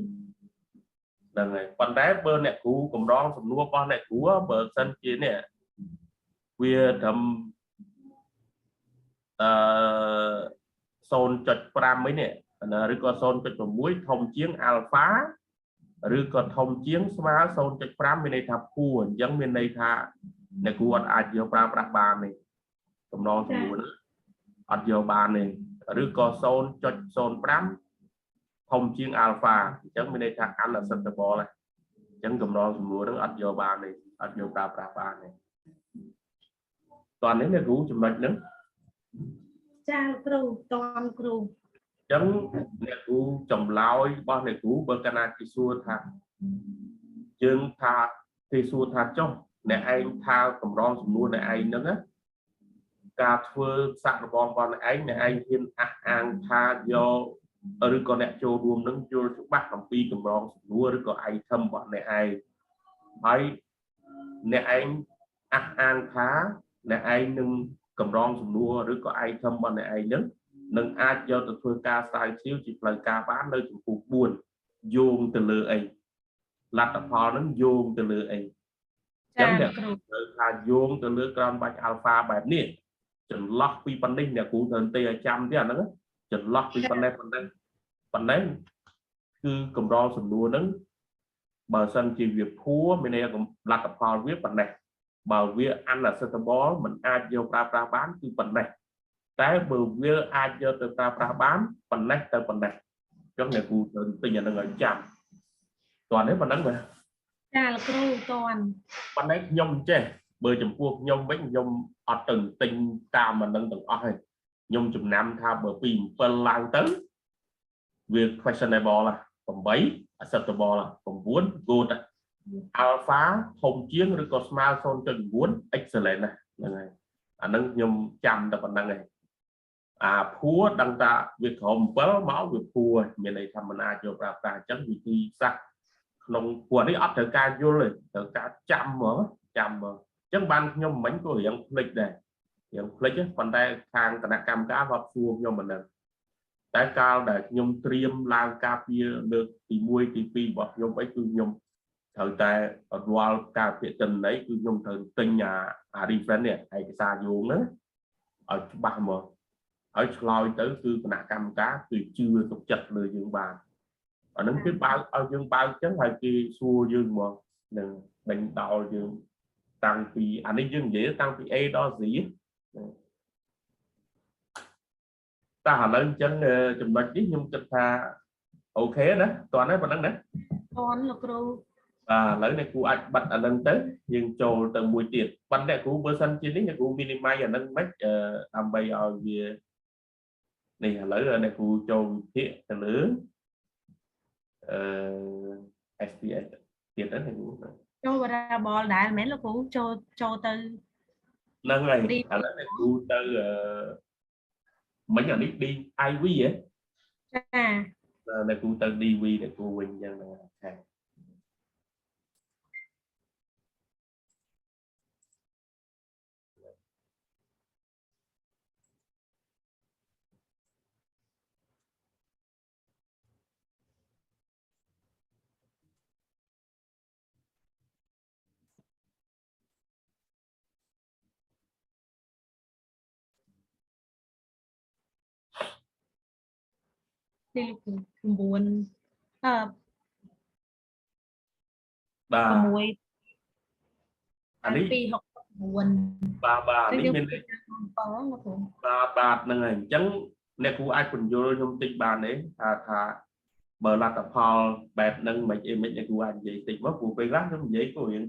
ហ្នឹងហើយប៉ុន្តែបើអ្នកគ្រូកម្រងសំណួររបស់អ្នកគ្រូបើសិនជានេះវាត្រឹម0.5 នេះឬក៏ 0.6 ធំជាង alpha ឬក៏ធំជាងស្មើ 0.5 មានន័យថាពួរអញ្ចឹងមានន័យថាអ្នកគ្រូអត់អាចយកប្រើប្រាស់បានទេកម្រងសំណួរអត់យកបានទេឬក៏ 0.05 ធំជាង alpha អញ្ចឹងមានន័យថា unacceptable ហ្នឹងអញ្ចឹងកម្រងសំណួរហ្នឹងអត់យកបានទេអត់យកប្រើប្រាស់បានទេតោះនេះអ្នកគ្រូចំណុចហ្នឹងចាគ្រូតនគ្រូអញ្ចឹងអ្នកគ្រូចម្លើយរបស់អ្នកគ្រូបើកាលណាគេសួរថាយើងថាគេសួរថាចុះអ្នកឯងថាកម្រងសំណួរអ្នកឯងហ្នឹងណាការធ្វើសាកល្បងរបស់អ្នកឯងអ្នកឯងហ៊ានអះអាងថាយកឬក៏អ្នកចូលរួមនឹងយល់ច្បាស់អំពីកម្រងសំណួរឬក៏ item របស់អ្នកឯងហើយអ្នកឯងអះអាងថាអ្នកឯងនឹងកម្រងសំណួរឬក៏ item របស់អ្នកឯងនឹងនឹងអាចយកទៅធ្វើការស្រាវជ្រាវជាផ្លូវការបាននៅចំពោះ4យោងទៅលើអីលទ្ធផលនឹងយោងទៅលើអីចឹងអ្នកគ្រូត្រូវថាយោងទៅលើក្រមបាច់ alpha បែបនេះចន្លោះពីប៉ុណ្ណេះអ្នកគ្រូត្រូវទេឲ្យចាំទៀតអាហ្នឹងចន្លោះពីប៉ុណ្ណេះគឺកម្រងសំណួរហ្នឹងបើសិនជាវាភួរមានន័យថាលទ្ធផលវាប៉ុណ្ណេះបើវា unacceptable មិនអាចយកប្រើប្រាស់បានគឺប៉ុណ្ណេះតែបើវាអាចយកទៅប្រើប្រាស់បានប៉ុណ្ណេះទៅប៉ុណ្ណេះចឹងអ្នកគ្រូត្រូវទិញអាហ្នឹងឲ្យចាំតោះនេះប៉ុណ្ណឹងបាទចាលោកគ្រូតនប៉ុន្តែខ្ញុំចេះបើចំពោះខ្ញុំវិញខ្ញុំអត់ទៅទិញតាមអានឹងទាំងអស់ទេខ្ញុំចំណាំថាបើពី7ឡើងទៅវា questionable 8 acceptable 9 good alpha ធំជាងឬក៏ស្មើ 0.9 excellent ណាហ្នឹងហើយអានឹងខ្ញុំចាំតែប៉ុណ្្នឹងឯងភួរដឹងថាវាក្រោម7មកវាភួរមានន័យថាមិនអាចយកប្រើប្រាស់អញ្ចឹងវិធីសាស្ត្រក្នុងពួកនេះអត់ត្រូវការយល់ទេត្រូវការចាំមកចាំមកអញ្ចឹងបានខ្ញុំមិញក៏រៀងភ្លេចដែររៀងភ្លេចប៉ុន្តែខាងគណៈកម្មការគាត់សួរខ្ញុំមិនដឹងតែកាលដែលខ្ញុំត្រៀមឡើងការពារលើកទី1ទី2របស់ខ្ញុំអីគឺខ្ញុំត្រូវតែរាល់ការពារទិន្នន័យគឺខ្ញុំត្រូវទិញអា reference នេះឯកសារយោងហ្នឹងឲ្យច្បាស់មកហើយឆ្លើយទៅគឺគណៈកម្មការគឺជឿទុកចិត្តលើយើងបានអានឹងគេបើកឲ្យយើងបើកចឹងហើយគេសួរយើងមកនឹងដេញដោលយើងតាំងពីអានេះយើងនិយាយតាំងពី A ដល់ Z តែឥឡូវអញ្ចឹងចំណុចនេះខ្ញុំគិតថាអូខេណាតោះណាប៉ុណ្ណឹងណាតនលោកគ្រូឥឡូវអ្នកគ្រូអាចបិទអានឹងទៅយើងចូលទៅមួយទៀតប៉ុន្តែគ្រូបើសិនជានេះអ្នកគ្រូ minimize អានឹងមិនដើម្បីឲ្យវានេះឥឡូវអ្នកគ្រូចូលវិភាគទៅលើ SPS ទៀតហ្នឹង ចូល variable ដែរមែនលោកគ្រូចូលទៅ ហ្នឹងហើយ D ឥឡូវអ្នកគ្រូទៅមិញអានេះ DIV ហ៎ ចា អ្នកគ្រូទៅ DV អ្នកគ្រូវិញអញ្ចឹងហ្នឹង ទី9 បាទ 6 អានេះ 269 បាទនេះមាន 7លោកគ្រូ បាទហ្នឹងហើយអញ្ចឹងអ្នកគ្រូអាចពន្យល់ខ្ញុំតិចបានទេថាបើលទ្ធផលបែបហ្នឹងមិនអីមិនអ្នកគ្រូអាចនិយាយតិចមកព្រោះពេលខ្លះខ្ញុំនិយាយក៏រៀង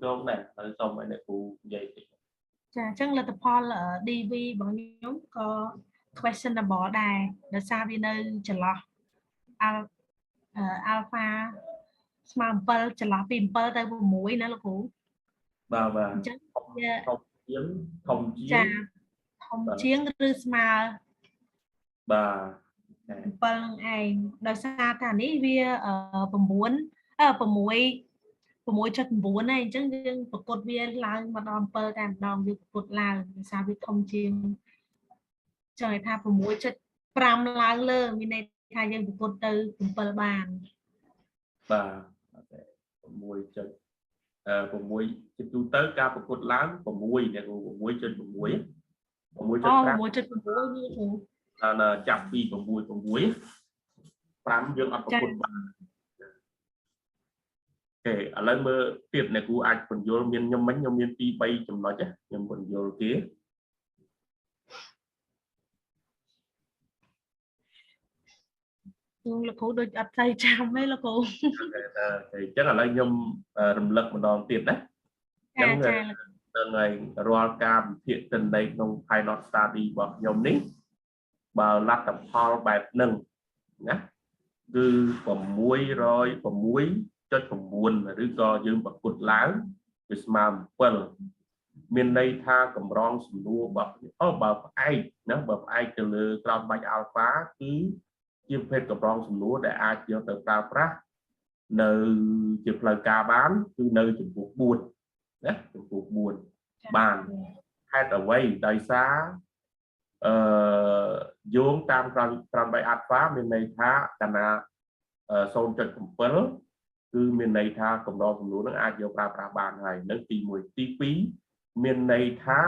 ចងដែរហើយសូមឲ្យអ្នកគ្រូនិយាយតិច ចាអញ្ចឹងលទ្ធផល DV របស់ខ្ញុំក៏ questionable ដែរដោយសារវានៅចន្លោះ alpha ស្មើ7ចន្លោះពី7ទៅ6ណាលោកគ្រូ បាទ អញ្ចឹងវា ធំជាង ចាធំជាងឬស្មើ បាទ 7នឹងឯងដោយសារថានេះវា6.9 ហើយអញ្ចឹងយើងប្រកួតវាឡើងមកដល់7តែម្ដងវាប្រកួតឡើងដោយសារវាធំជាងចង់ឲ្យថា 6.5 ឡើងលើមានន័យថាយើងប្រកួតទៅ7បាន បាទ6ជាទូទៅការប្រកួតឡើង6អ្នកគ្រូ 6.6 6.6 នេះគ្រូ ចាប់ពី 6 5យើងអត់ប្រកួតបានអូខេឥឡូវមើលទៀតអ្នកគ្រូអាចពន្យល់មានខ្ញុំមិញខ្ញុំមាន 2-3 ចំណុចខ្ញុំពន្យល់គេលោកគ្រូដូចអត់ទៅចាំទេលោកគ្រូ អញ្ចឹងឥឡូវខ្ញុំរំលឹកម្ដងទៀតណាអញ្ចឹងនៅរាល់ការវិភាគទិន្នន័យក្នុង Pilot Study របស់ខ្ញុំនេះបើលទ្ធផលបែបហ្នឹងណាគឺ 606.9 ឬក៏យើងប្រកួតឡើងវាស្មើ7មានន័យថាកម្រងសំណួរបើផ្អែកណាបើផ្អែកទៅលើក្រោមបាច់ alpha គឺជាប្រភេទកម្រងសំណួរដែលអាចយកទៅប្រើប្រាស់នៅជាផ្លូវការបានគឺនៅចំពោះ4ណាចំពោះ4បានហេតុអ្វីដោយសារយោងតាមក្រោមបាច់ alpha មានន័យថាកាលណា 0.7 គឺមានន័យថាកម្រងសំណួរនឹងអាចយកប្រើប្រាស់បានហើយនឹងទី1ទី2មានន័យថា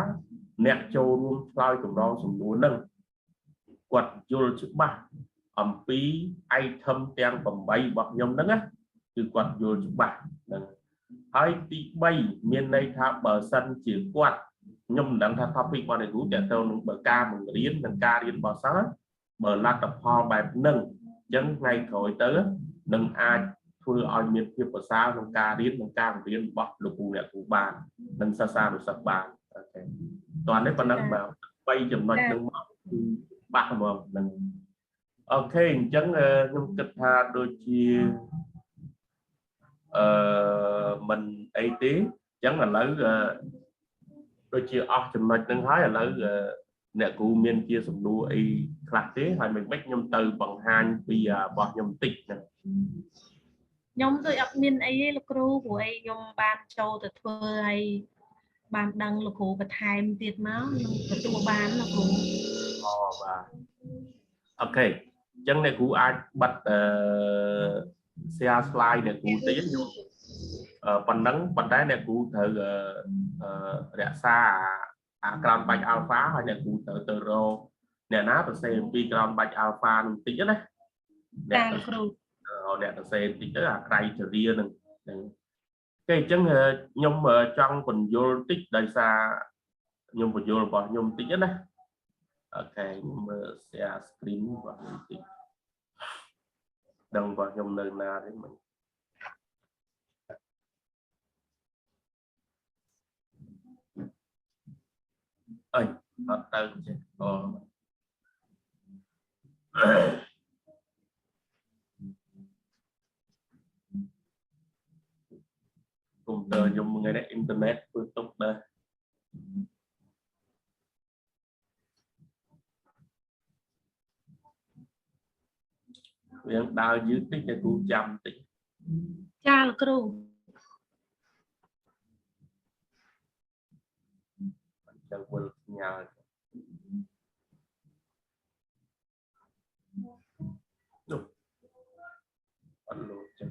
អ្នកចូលរួមឆ្លើយកម្រងសំណួរនឹងគាត់យល់ច្បាស់អំពី item ទាំង8របស់ខ្ញុំហ្នឹងណាគឺគាត់យល់ច្បាស់ហ្នឹងហើយទី3មានន័យថាបើសិនជាគាត់ខ្ញុំមិនដឹងថា topic របស់អ្នកគ្រូតើទៅនឹងបើការបង្រៀននិងការរៀនរបស់សិស្សបើលទ្ធផលបែបហ្នឹងអញ្ចឹងថ្ងៃក្រោយទៅនឹងអាចធ្វើឲ្យមានភាពប្រសើរក្នុងការរៀននិងការបង្រៀនរបស់លោកគ្រូអ្នកគ្រូបាននិងសិស្សានុសិស្សបានអូខេតោះនេះប៉ុណ្ណឹងបាទ3ចំណុចនឹងមកគឺបាក់ហ្មងនឹងអូខេអញ្ចឹងខ្ញុំគិតថាដូចជាមិនអីទេអញ្ចឹងឥឡូវដូចជាអស់ចំណុចនឹងហើយឥឡូវអ្នកគ្រូមានជាសំណួរអីខ្លះទេហើយមិនខ្ញុំទៅបង្ហាញពីរបស់ខ្ញុំបន្តិចណាខ្ញុំដូចអត់មានអីទេលោកគ្រូព្រោះអីខ្ញុំបានចូលទៅធ្វើហើយបានដឹងលោកគ្រូបន្ថែមទៀតមកនឹងទទួលបានលោកគ្រូអូបាទអូខេអញ្ចឹងអ្នកគ្រូអាចបិទshare slide អ្នកគ្រូតិចខ្ញុំប៉ុណ្ណឹងប៉ុន្តែអ្នកគ្រូត្រូវរក្សាអាក្រោមបាច់ alpha ហើយអ្នកគ្រូត្រូវទៅរកអ្នកណាទៅសេអំពីក្រោមបាច់ alpha នឹងតិចណាអ្នកគ្រូអ្នកទៅសេបន្តិចទៅអា criteria នឹងគេអញ្ចឹងខ្ញុំចង់ពន្យល់តិចដោយសារខ្ញុំពន្យល់របស់ខ្ញុំតិចណាអូខេខ្ញុំមើល share screen របស់ខ្ញុំតិចដឹងរបស់ខ្ញុំនៅណាទេមិញអត់ទៅចេះ ខ្ញុំថ្ងៃនេះអ៊ីនធឺណិតធ្វើទុកដែរវាដើរយឺតតិចតែគ្រូចាំតិចចាលោកគ្រូចាំវិលញ៉ានោះអត់លោតចឹង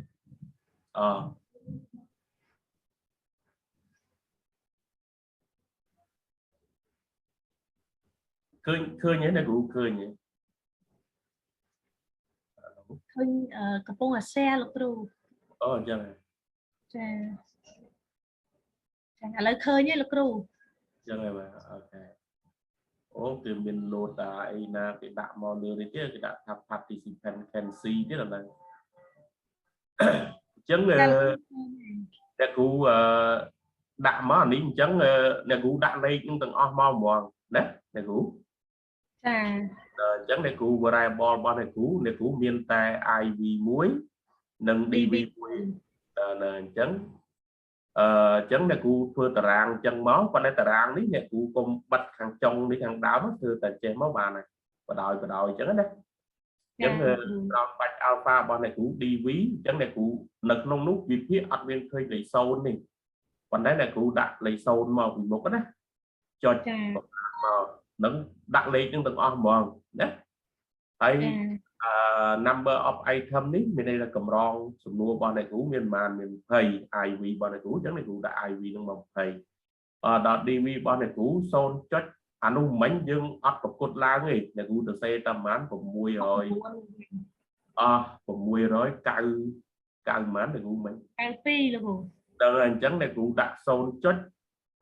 ឃើញឃើញណាគ្រូឃើញកំពុងអា share លោកគ្រូ អញ្ចឹងចាឥឡូវឃើញទេលោកគ្រូអញ្ចឹងហើយបាទអូខេអូគេមានលោតអីណាគេដាក់មកលើនេះទៀតគេដាក់ថា participant can see ទៀតដល់ហ្នឹងអញ្ចឹងអ្នកគ្រូដាក់មកអានេះអញ្ចឹងអ្នកគ្រូដាក់លេខនឹងទាំងអស់មកហ្មងណាអ្នកគ្រូចាអញ្ចឹងអ្នកគ្រូ variable របស់អ្នកគ្រូមានតែ IV 1និង DV 1អញ្ចឹងអ្នកគ្រូធ្វើតារាងអញ្ចឹងមកប៉ុន្តែតារាងនេះអ្នកគ្រូកុំបិទខាងចុងនេះខាងដើមគឺតែចេះមកបានហើយបដោយអញ្ចឹងណាអញ្ចឹងត្រង់បាច់ alpha របស់អ្នកគ្រូ DV អញ្ចឹងអ្នកគ្រូនៅក្នុងនោះវិភាគអត់មានឃើញលេខ0នេះប៉ុន្តែអ្នកគ្រូដាក់លេខ0មកពីមុខណាចុចមកនឹងដាក់លេខនឹងទាំងអស់ហ្មងណាហើយ number of item នេះមានន័យថាកម្រងសំណួររបស់អ្នកគ្រូមានប្រហែលមាន20 IV របស់អ្នកគ្រូអញ្ចឹងអ្នកគ្រូដាក់ IV នឹងមក20ដល់ DV របស់អ្នកគ្រូ0ចុចអានោះមិញយើងអត់ប្រកួតឡើងទេអ្នកគ្រូទៅសេតែប្រហែល600 690ប៉ុន្មានអ្នកគ្រូមិញ92លោកគ្រូដល់អញ្ចឹងអ្នកគ្រូដាក់0ចុច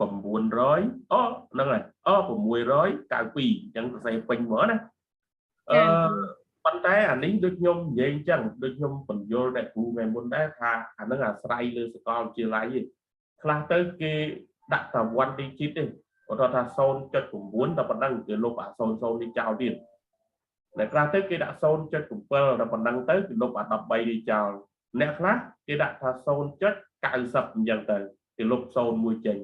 900ហ្នឹងហើយ692អញ្ចឹងសរសេរពេញហ្មងណាប៉ុន្តែអានេះដូចខ្ញុំនិយាយអញ្ចឹងដូចខ្ញុំបញ្យល់អ្នកគ្រូថ្ងៃមុនដែរថាអានឹងអាស្រ័យលើសាកលវិទ្យាល័យទេខ្លះទៅគេដាក់តែ1 digit ទេគាត់ថា 0.9 តែប៉ុណ្ណឹងគេលុបអា00នេះចោលទៀតអ្នកខ្លះទៅគេដាក់ 0.7 តែប៉ុណ្ណឹងទៅគេលុបអា13នេះចោលអ្នកខ្លះគេដាក់ថា 0.90 អញ្ចឹងទៅគេលុប0មួយចេញ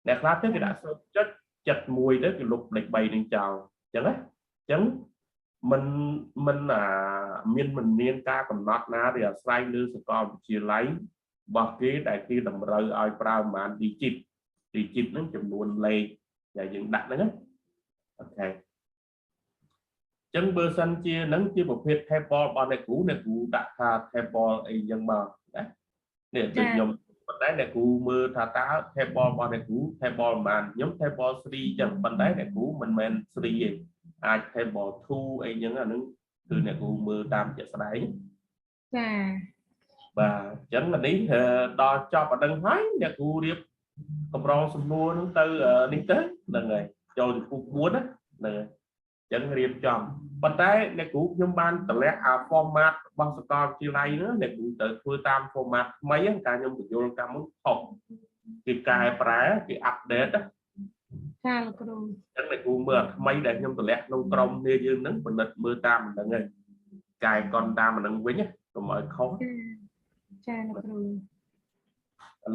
អ្នកខ្លះទៅគេដាក់ 0.71 ទៅគេលុបលេខ3នេះចោលអញ្ចឹងណាអញ្ចឹងมันមានការកំណត់ណាឬអាស្រ័យលើសាកលវិទ្យាល័យរបស់គេដែលគេតម្រូវឲ្យប្រើប្រមាណ digit ហ្នឹងចំនួនលេខដែលយើងដាក់ហ្នឹងអូខេអញ្ចឹងបើសិនជាហ្នឹងជាប្រភេទ table របស់អ្នកគ្រូដាក់ថា table អីចឹងមកណានេះដូចខ្ញុំប៉ុន្តែអ្នកគ្រូមើលថាតើ table របស់អ្នកគ្រូ table ប្រហែលខ្ញុំ table 3ចឹងប៉ុន្តែអ្នកគ្រូមិនមែន3ទេអាច table 2អីចឹងអាហ្នឹងគឺអ្នកគ្រូមើលតាមជាក់ស្ដែងចាបាទអញ្ចឹងអានេះដល់ចប់អាហ្នឹងហើយអ្នកគ្រូរៀបកម្រងសំណួរហ្នឹងទៅនេះទៅហ្នឹងហើយចូលចំពោះ4ណាហ្នឹងហើយអញ្ចឹងរៀបចំប៉ុន្តែអ្នកគ្រូខ្ញុំបានតម្លាក់អា format របស់សាកលវិទ្យាល័យហ្នឹងអ្នកគ្រូទៅធ្វើតាម format ថ្មីហ្នឹងការខ្ញុំបញ្យល់កាលមុនខុសគេកែប្រែគេ update ចាលោកគ្រូអញ្ចឹងអ្នកគ្រូមើលអាថ្មីដែលខ្ញុំតម្លាក់ក្នុងក្រុមគ្នាយើងហ្នឹងពិនិត្យមើលតាមហ្នឹងហើយកែកនតាមហ្នឹងវិញកុំឲ្យខុសចាលោកគ្រូឥ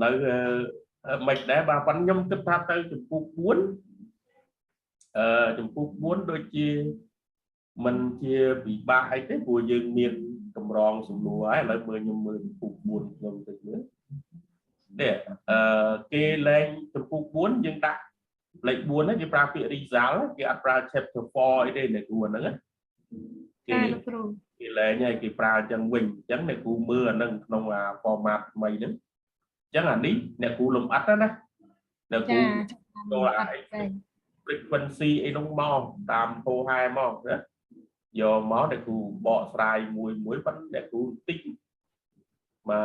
ឡូវមិនដែរបាទប៉ុន្តែខ្ញុំគិតថាទៅចំពោះ4ចំពោះ4ដូចជាមិនជាពិបាកអីទេព្រោះយើងមានកម្រងសំណួរហើយឥឡូវខ្ញុំមើលចំពោះ4ខ្ញុំទៅមើលនេះគេលែងចំពោះ4យើងដាក់លេខ4ហ្នឹងគេប្រើពាក្យ result គេអត់ប្រើ chapter 4អីទេអ្នកគ្រូហ្នឹងចាលោកគ្រូគេលែងហើយគេប្រើអញ្ចឹងវិញអញ្ចឹងអ្នកគ្រូមើលអាហ្នឹងក្នុងអា format ថ្មីហ្នឹងអញ្ចឹងអានេះអ្នកគ្រូលំអិតណាអ្នកគ្រូចូលអា frequency អីនោះមកតាមហោហែមកណាយកមកអ្នកគ្រូបកស្រាយមួយប៉ុន្តែអ្នកគ្រូបន្តិចមក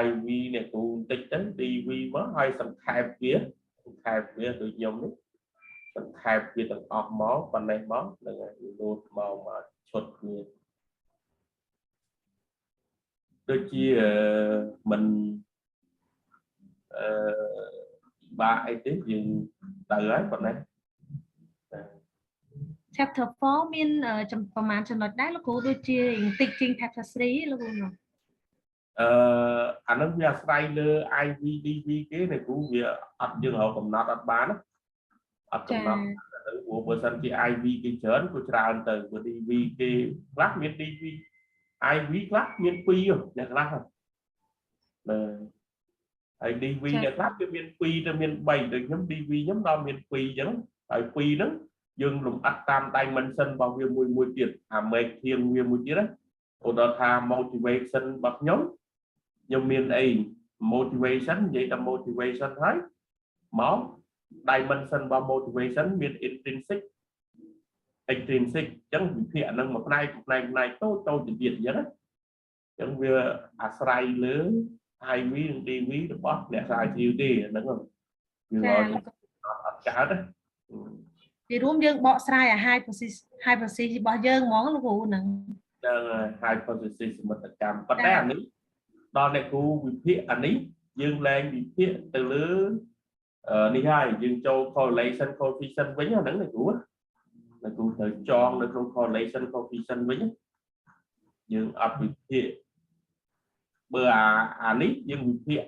IV អ្នកគ្រូបន្តិចទៅ DV មកហើយសង្ខេបវាដូចខ្ញុំនេះសង្ខេបវាទាំងអស់មកប៉ុណ្ណេះមកហ្នឹងហើយលោតមកឈុតគ្នាដូចជាមិនបាក់អីទេយើងទៅហើយប៉ុណ្ណេះ chapter 4មានប្រមាណចំណុចដែរលោកគ្រូដូចជាបន្តិចជាង chapter 3លោកគ្រូ អានឹងវាអាស្រ័យលើ IV DV គេនេះគ្រូវាអត់យើងរកកំណត់អត់បានអត់កំណត់ទៅព្រោះបើសិនជា IV គេច្រើនក៏ច្រើនទៅព្រោះ DV គេខ្លះមាន DV IV ខ្លះមាន2អ្នកខ្លះហើយ DV អ្នកខ្លះគឺមាន2ទៅមាន3ដូចខ្ញុំ DV ខ្ញុំដល់មាន2អញ្ចឹងហើយ2ហ្នឹងយើងលំអិតតាម dimension របស់វាមួយទៀតអា make ធៀងវាមួយទៀតណាឧទាហរណ៍ថា motivation របស់ខ្ញុំមានអី motivation និយាយតែ motivation ហើយមក dimension របស់ motivation មាន intrinsic extrinsic អញ្ចឹងវិភាគអានឹងមួយផ្នែកតូចទៅទៀតអញ្ចឹងណាអញ្ចឹងវាអាស្រ័យលើ IV និង DV របស់អ្នកស្រាវជ្រាវទេហ្នឹងវាអត់កើតទេពីរួមយើងបកស្រាយអា hypothesis របស់យើងហ្មងលោកគ្រូហ្នឹង hypothesis សមិទ្ធកម្មប៉ុន្តែអានេះដល់អ្នកគ្រូវិភាគអានេះយើងឡើងវិភាគទៅលើនេះហើយយើងចូល correlation coefficient វិញហ្នឹងអ្នកគ្រូត្រូវចងនៅក្នុង correlation coefficient វិញយើងអត់វិភាគបើអានេះយើងវិភាគ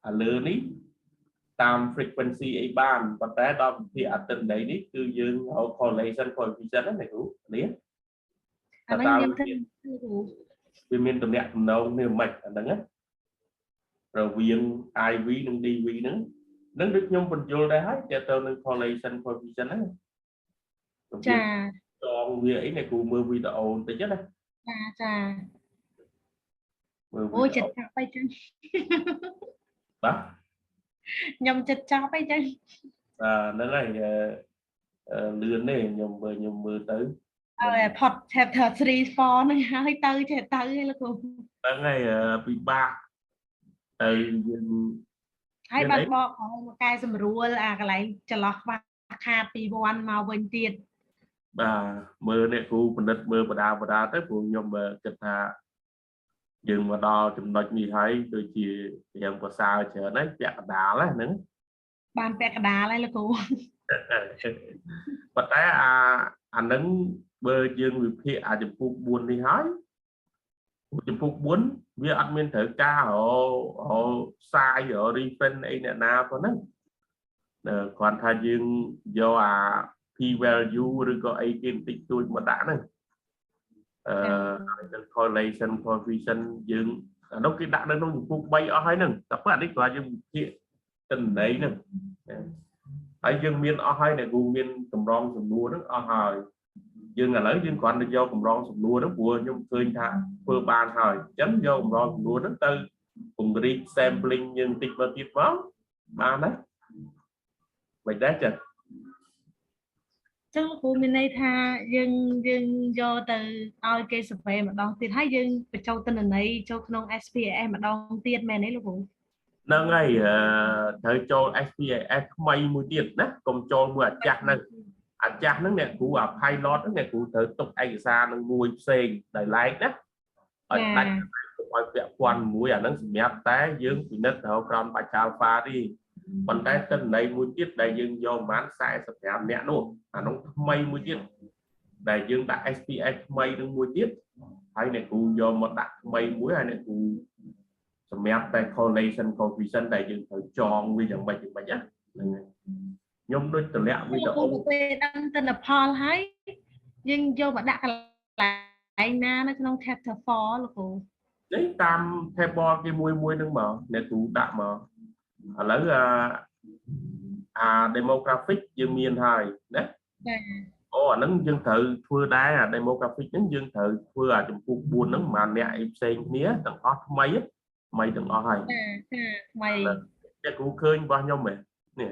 អាលើនេះតាម frequency អីបានប៉ុន្តែដល់វិភាគអតិន័យនេះគឺយើងហៅ correlation coefficient ណាគ្រូនេះអានេះវាមានតំណែងតំណងនេះមិនអាហ្នឹងណារវាង IV និង DV ហ្នឹងដូចខ្ញុំបញ្យល់ដែរហើយតើទៅនឹង correlation coefficient ហ្នឹងចាចងវាអីអ្នកគ្រូមើលវីដេអូបន្តិចណាចាអូចិត្តចាប់អីចឹងបាទខ្ញុំចិត្តចាប់អីចឹងហ្នឹងហើយលឿនទេខ្ញុំមើលទៅផុត chapter 3 4ហ្នឹងហើយទៅចេះទៅឯលោកគ្រូហ្នឹងហើយពិបាកទៅយើងហើយបើបកមកកែសម្រួលអាកន្លែងចន្លោះខ្វះខាតពីវ័នមកវិញទៀតបាទមើលអ្នកគ្រូបណ្ឌិតមើលបដាទៅព្រោះខ្ញុំគិតថាយើងមកដល់ចំណុចនេះហើយដូចជាយើងប្រសើរច្រើនហើយពាក់កណ្ដាលហ្នឹងបានពាក់កណ្ដាលហើយលោកគ្រូប៉ុន្តែអានឹងបើយើងវិភាគចំពោះ4នេះហើយចំពោះ4វាអត់មានត្រូវការផ្សាយreference អីអ្នកណាប៉ុណ្ណឹងគ្រាន់ថាយើងយកអា p value ឬក៏អីគេបន្តិចតួចមកដាក់ហ្នឹងcorrelation coefficient យើងអានោះគេដាក់នៅក្នុងចំពោះ3អស់ហើយហ្នឹងតែប៉ុន្តែនេះគាត់យើងវិភាគទិន្នន័យហ្នឹងហើយយើងមានអស់ហើយអ្នកគ្រូមានកម្រងសំណួរហ្នឹងអស់ហើយយើងឥឡូវយើងគ្រាន់តែយកកម្រងសំណួរហ្នឹងព្រោះខ្ញុំឃើញថាធ្វើបានហើយអញ្ចឹងយកកម្រងសំណួរហ្នឹងទៅពង្រីក sampling យើងតិចមកទៀតមកបានណាមិនដែរចា៎ចឹងគ្រូមានន័យថាយើងយកទៅឲ្យគេ survey ម្ដងទៀតហើយយើងបញ្ចូលទិន្នន័យចូលក្នុង SPSS ម្ដងទៀតមែនទេលោកគ្រូហ្នឹងហើយត្រូវចូល SPSS ថ្មីមួយទៀតណាកុំចូលមួយអាចាស់ហ្នឹងអ្នកគ្រូអា pilot ហ្នឹងអ្នកគ្រូត្រូវទុកឯកសារនឹងមួយផ្សេងដោយឡែកណាឲ្យដាច់ឲ្យពាក់ព័ន្ធមួយអាហ្នឹងសម្រាប់តែយើងពិនិត្យទៅក្រោមបច្ចា alpha ទេប៉ុន្តែទិន្នន័យមួយទៀតដែលយើងយកប្រហែល45អ្នកនោះអានោះថ្មីមួយទៀតដែលយើងដាក់ SPS ថ្មីនឹងមួយទៀតហើយអ្នកគ្រូយកមកដាក់ថ្មីមួយហើយអ្នកគ្រូសម្រាប់តែ correlation coefficient ដែលយើងត្រូវចងវាយ៉ាងម៉េចណាហ្នឹងហើយខ្ញុំដូចតម្លាក់វីដេអូពេលដឹងទិន្នផលហើយយើងយកមកដាក់កន្លែងណានៅក្នុង chapter 4លោកគ្រូនេះតាម table គេមួយនឹងមកអ្នកគ្រូដាក់មកឥឡូវdemographic យើងមានហើយណាអូអាហ្នឹងយើងត្រូវធ្វើដែរអា demographic ហ្នឹងយើងត្រូវធ្វើអាចំពោះ4ហ្នឹងប្រហែលអ្នកអីផ្សេងគ្នាទាំងអស់ថ្មីទាំងអស់ហើយថ្មីអ្នកគ្រូឃើញរបស់ខ្ញុំហ៎នេះ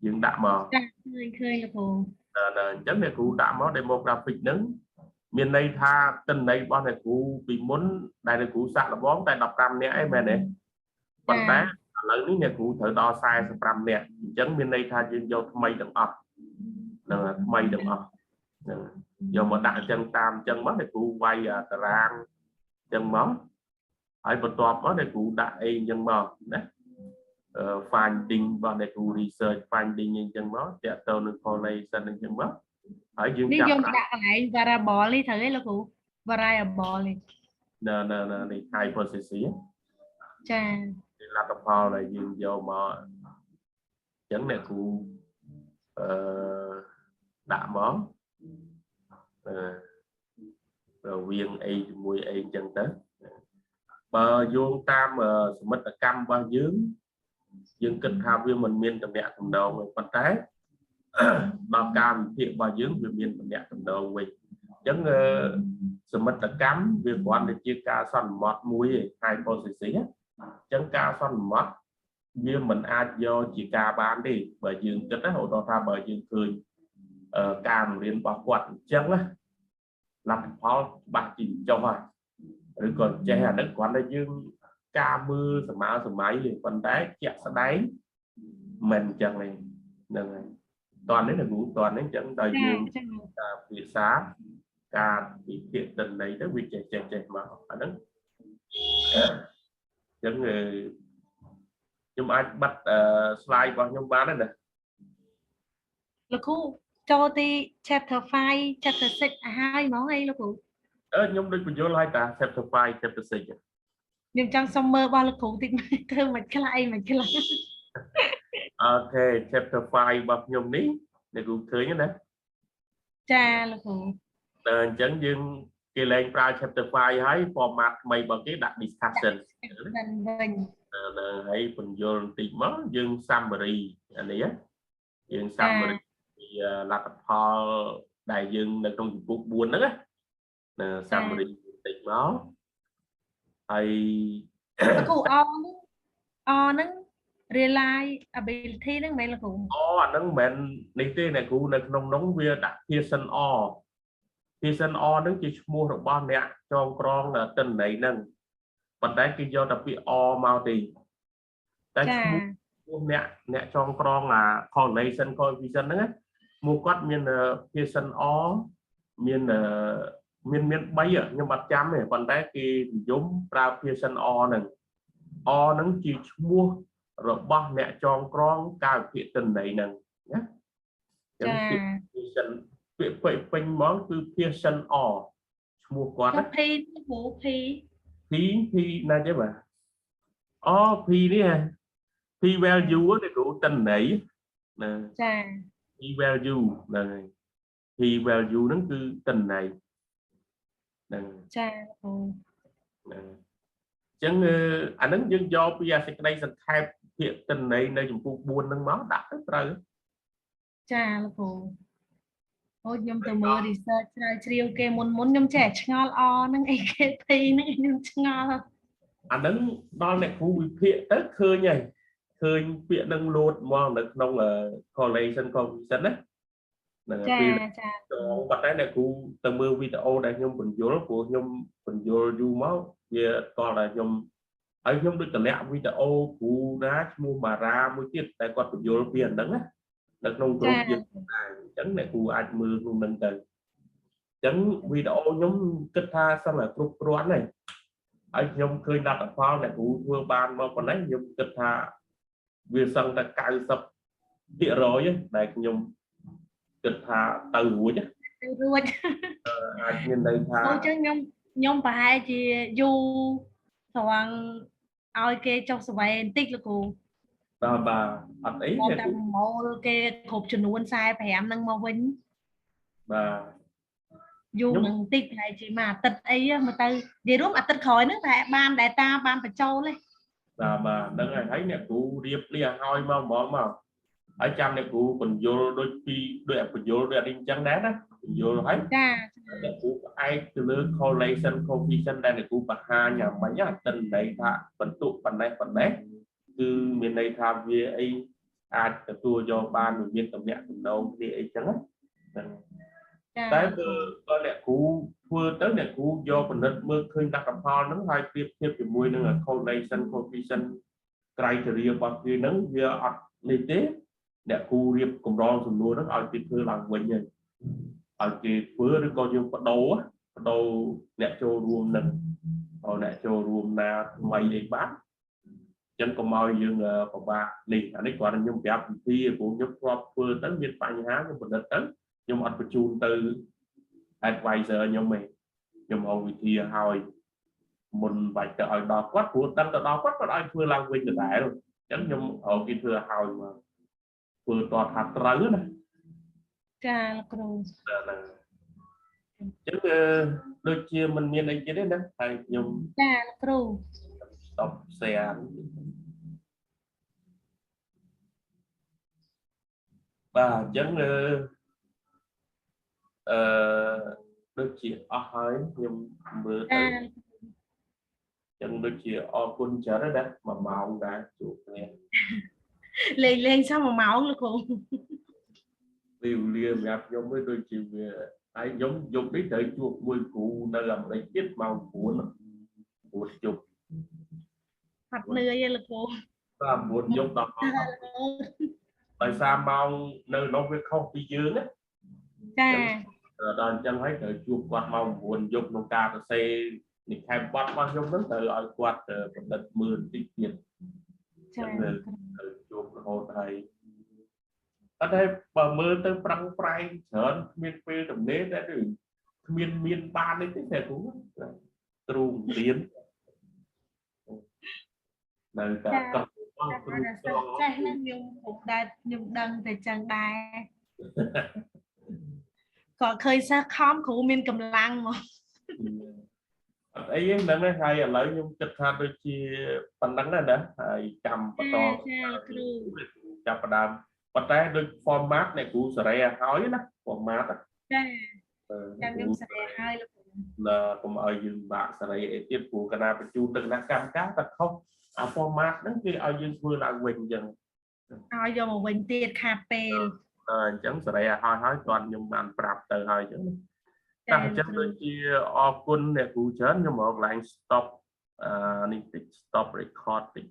យើងដាក់មកឃើញលោកគ្រូអញ្ចឹងអ្នកគ្រូដាក់មក demographic ហ្នឹងមានន័យថាទិន្នន័យរបស់អ្នកគ្រូពីមុនដែលអ្នកគ្រូសាក់លបងតែ15នាក់ឯងមែនទេប៉ុន្តែឥឡូវនេះអ្នកគ្រូត្រូវដល់45នាក់អញ្ចឹងមានន័យថាយើងយកថ្មីទាំងអស់ហ្នឹងថ្មីទាំងអស់ហ្នឹងយកមកដាក់អញ្ចឹងតាមអញ្ចឹងមកអ្នកគ្រូវាយតារាងអញ្ចឹងមកហើយបន្ទាប់មកអ្នកគ្រូដាក់អីអញ្ចឹងមកណា finding របស់អ្នកគ្រូ research finding អញ្ចឹងមកតាក់ទងនឹង correlation អញ្ចឹងមកហើយយើងចាប់ដាក់កន្លែង variable នេះត្រូវទេលោកគ្រូ variable នេះ này hypothesis ចា លទ្ធផលដែលយើងយកមកអញ្ចឹងអ្នកគ្រូដាក់មករវាងអីជាមួយអីអញ្ចឹងទៅបើយោងតាមសមិទ្ធកម្មរបស់យើងគិតថាវាមិនមានតំណែងតំណងទេប៉ុន្តែដល់ការវិភាគរបស់យើងវាមានតំណែងតំណងវិញអញ្ចឹងសមិទ្ធកម្មវាគ្រាន់តែជាការសន្មតមួយឯ hypothesis អញ្ចឹងការសន្មតវាមិនអាចយកជាការបានទេបើយើងគិតណាឧទាហរណ៍ថាបើយើងឃើញការរៀនរបស់គាត់អញ្ចឹងណាលទ្ធផលច្បាស់ជាចុះហើយឬក៏ចេះអានេះគ្រាន់តែយើងការមើលសម័យប៉ុន្តែជាក់ស្ដែងមិនអញ្ចឹងទេហ្នឹងហើយតោះនេះនៅគ្រូតោះនេះអញ្ចឹងដល់យើងការភាសាការវិភាគទិន្នន័យទៅវាចេះមកអាហ្នឹងអញ្ចឹងខ្ញុំអាចបិទslide របស់ខ្ញុំបានទេណាលោកគ្រូចូលទី chapter 5 chapter 6ហើយហ្មងអីលោកគ្រូខ្ញុំដូចបញ្យល់ឲ្យតា chapter 5 chapter 6ខ្ញុំចង់សុំមើលរបស់លោកគ្រូតិចធ្វើមិនខ្លះអីមិនខ្លះអូខេ chapter 5របស់ខ្ញុំនេះអ្នកគ្រូឃើញណាចាលោកគ្រូអញ្ចឹងយើងគេលែងប្រើ chapter 5 ហើយ format ថ្មីរបស់គេដាក់ discussion វិញហើយបញ្យល់បន្តិចមកយើង summary អានេះយើង summary ពីលទ្ធផលដែលយើងនៅក្នុងជំពូក4ហ្នឹងណា summary បន្តិចមកហើយលោកគ្រូហ្នឹង reliability ហ្នឹងមែនលោកគ្រូអាហ្នឹងមិនមែននេះទេអ្នកគ្រូនៅក្នុងនោះវាដាក់ Pearson R ហ្នឹងជាឈ្មោះរបស់អ្នកចងក្រងទិន្នន័យហ្នឹងប៉ុន្តែគេយកតែពាក្យ R មកទេតែឈ្មោះអ្នកចងក្រងcorrelation coefficient ហ្នឹងមកគាត់មាន Pearson R មាន3ខ្ញុំអត់ចាំទេប៉ុន្តែគេនិយមប្រើ Pearson R ហ្នឹងជាឈ្មោះរបស់អ្នកចងក្រងការវិភាគទិន្នន័យហ្នឹងណាចា Pearson ពាក្យពេញមកគឺ Pearson R ឈ្មោះគាត់ណា P ណាទេបាទP នេះ P value នេះគ្រូទិន្នន័យណាចា P value ហ្នឹងហើយ P value ហ្នឹងគឺទិន្នន័យហ្នឹងចាអូហ្នឹងអញ្ចឹងអាហ្នឹងយើងយកពីសេចក្តីសង្ខេបភាគទិន្នន័យនៅចំពោះ4ហ្នឹងមកដាក់ទៅត្រូវចាលោកគ្រូខ្ញុំទៅមើល research ស្រាវជ្រាវគេមុនខ្ញុំចេះឆ្ងល់ហ្នឹងអីគេទីហ្នឹងខ្ញុំឆ្ងល់អាហ្នឹងដល់អ្នកគ្រូវិភាគទៅឃើញហើយឃើញពាក្យហ្នឹងលោតមកនៅក្នុង correlation coefficient ណាហ្នឹងហើយចាប៉ុន្តែអ្នកគ្រូទៅមើលវីដេអូដែលខ្ញុំបញ្យល់ព្រោះខ្ញុំបញ្យល់យូរមកវាតតែខ្ញុំហើយខ្ញុំដូចតម្លាក់វីដេអូគ្រូណាឈ្មោះបារាមួយទៀតតែគាត់បញ្យល់ពីអាហ្នឹងណានៅក្នុងក្រុមយើងអញ្ចឹងអ្នកគ្រូអាចមើលក្នុងហ្នឹងទៅអញ្ចឹងវីដេអូខ្ញុំគិតថាសិនតែគ្រប់គ្រាន់ហើយហើយខ្ញុំឃើញលទ្ធផលអ្នកគ្រូធ្វើបានមកប៉ុណ្ណេះខ្ញុំគិតថាវាសឹងតែ 90% ដែលខ្ញុំគិតថាទៅរួចអាចមានន័យថាអញ្ចឹងខ្ញុំប្រហែលជាយូរត្រង់ឲ្យគេចុះស្វែងបន្តិចលោកគ្រូបាទអត់អីតែម៉ូលគេគ្រប់ចំនួន45ហ្នឹងមកវិញបាទយូរនឹងបន្តិចប្រហែលជាមួយអាទិត្យអីមកទៅនិយាយរួមអាទិត្យក្រោយហ្នឹងតែបាន data បានបញ្ចូលទេបាទហ្នឹងហើយអ្នកគ្រូរៀបនេះឲ្យមកហើយចាំអ្នកគ្រូបញ្យល់ដូចបញ្យល់ដូចអីអញ្ចឹងដែរណាបញ្យល់ហើយចាអ្នកគ្រូផ្អែកទៅលើ correlation coefficient ដែលអ្នកគ្រូបង្ហាញអាមិញទិន្នន័យថាបន្ទុកប៉ុណ្ណេះគឺមានន័យថាវាអីអាចទទួលយកបានមានតំណែងតំណងគ្នាអីចឹងហ្នឹងតែបើអ្នកគ្រូធ្វើទៅអ្នកគ្រូយកពិនិត្យមើលឃើញលទ្ធផលហ្នឹងហើយប្រៀបធៀបជាមួយនឹង correlation coefficient criteria របស់គេហ្នឹងវាអត់នេះទេអ្នកគ្រូរៀបកម្រងសំណួរហ្នឹងឲ្យគេធ្វើឡើងវិញហើយឲ្យគេធ្វើឬក៏យើងបដូរអ្នកចូលរួមនឹងអ្នកចូលរួមណាថ្មីអីបាទអញ្ចឹងកុំឲ្យយើងពិបាកនេះអានេះគាត់ខ្ញុំប្រាប់វិធីព្រោះខ្ញុំធ្លាប់ធ្វើទៅមានបញ្ហាខ្ញុំពិនិត្យទៅខ្ញុំអត់បញ្ជូនទៅ advisor ខ្ញុំទេខ្ញុំហៅវិធីឲ្យ មុនបាច់ទៅឲ្យដល់គាត់ព្រោះដឹងទៅដល់គាត់ឲ្យធ្វើឡើងវិញដដែលអញ្ចឹងខ្ញុំឲ្យគេធ្វើឲ្យមកធ្វើតតថាត្រូវណា ចាលោកគ្រូ ហ្នឹងអញ្ចឹងដូចជាមិនមានអីទៀតទេណាហើយខ្ញុំ ចាលោកគ្រូ stop share បាទអញ្ចឹងដូចជាអស់ហើយខ្ញុំមើលទៅអញ្ចឹងដូចជាអរគុណច្រើនណាស់1ម៉ោងដែរជួបគ្នា លេងសោះ1ម៉ោងលោកគ្រូ ពេលវេលាសម្រាប់ខ្ញុំវិញដូចជាវាហើយខ្ញុំយប់នេះត្រូវជួបមួយគ្រូនៅអាមេរិកទៀតម៉ោង9ព្រោះជប់ អត់នឿយទេលោកគ្រូ បាទ9យប់ដល់ម៉ោងដោយសារម៉ោងនៅនោះវាខុសពីយើងណា ចា ដល់អញ្ចឹងហើយត្រូវជួបគាត់ម៉ោង9យប់ក្នុងការសរសេរនិខេបបទរបស់ខ្ញុំហ្នឹងត្រូវឲ្យគាត់បណ្ឌិតមើលតិចទៀត ចា ត្រូវជួបរហូតហើយអត់ទេបើមើលទៅប្រឹងប្រែងច្រើនគ្មានពេលទំនេរតែគឺគ្មានបាននេះទេតែគ្រូគ្រូរៀននៅតែកប់បងគ្រូ ចេះណាខ្ញុំពុកដែរខ្ញុំដឹងតែចឹងដែរក៏ឃើញសិស្សខំគ្រូមានកម្លាំងមក អត់អីទេហ្នឹងហើយឥឡូវខ្ញុំគិតថាដូចជាប៉ុណ្ណឹងណាហើយចាំបន្ត ចាគ្រូ ចាប់ផ្ដើមប៉ុន្តែដូច format អ្នកគ្រូសេរីឲ្យហើយណា format ចាចាំខ្ញុំសេរីហើយលោកគ្រូ កុំឲ្យយើងបាក់សេរីអីទៀតព្រោះកណាបញ្ជូនទៅគណៈកម្មការតែខុសអា format ហ្នឹងគេឲ្យយើងធ្វើឡើងវិញអញ្ចឹង ឲ្យយកមកវិញទៀតខាតពេល អញ្ចឹងសេរីឲ្យហើយគាត់ខ្ញុំបានប្រាប់ទៅហើយអញ្ចឹងតែអញ្ចឹងដូចជាអរគុណអ្នកគ្រូច្រើនខ្ញុំមកកន្លែង stop នេះតិច stop record តិច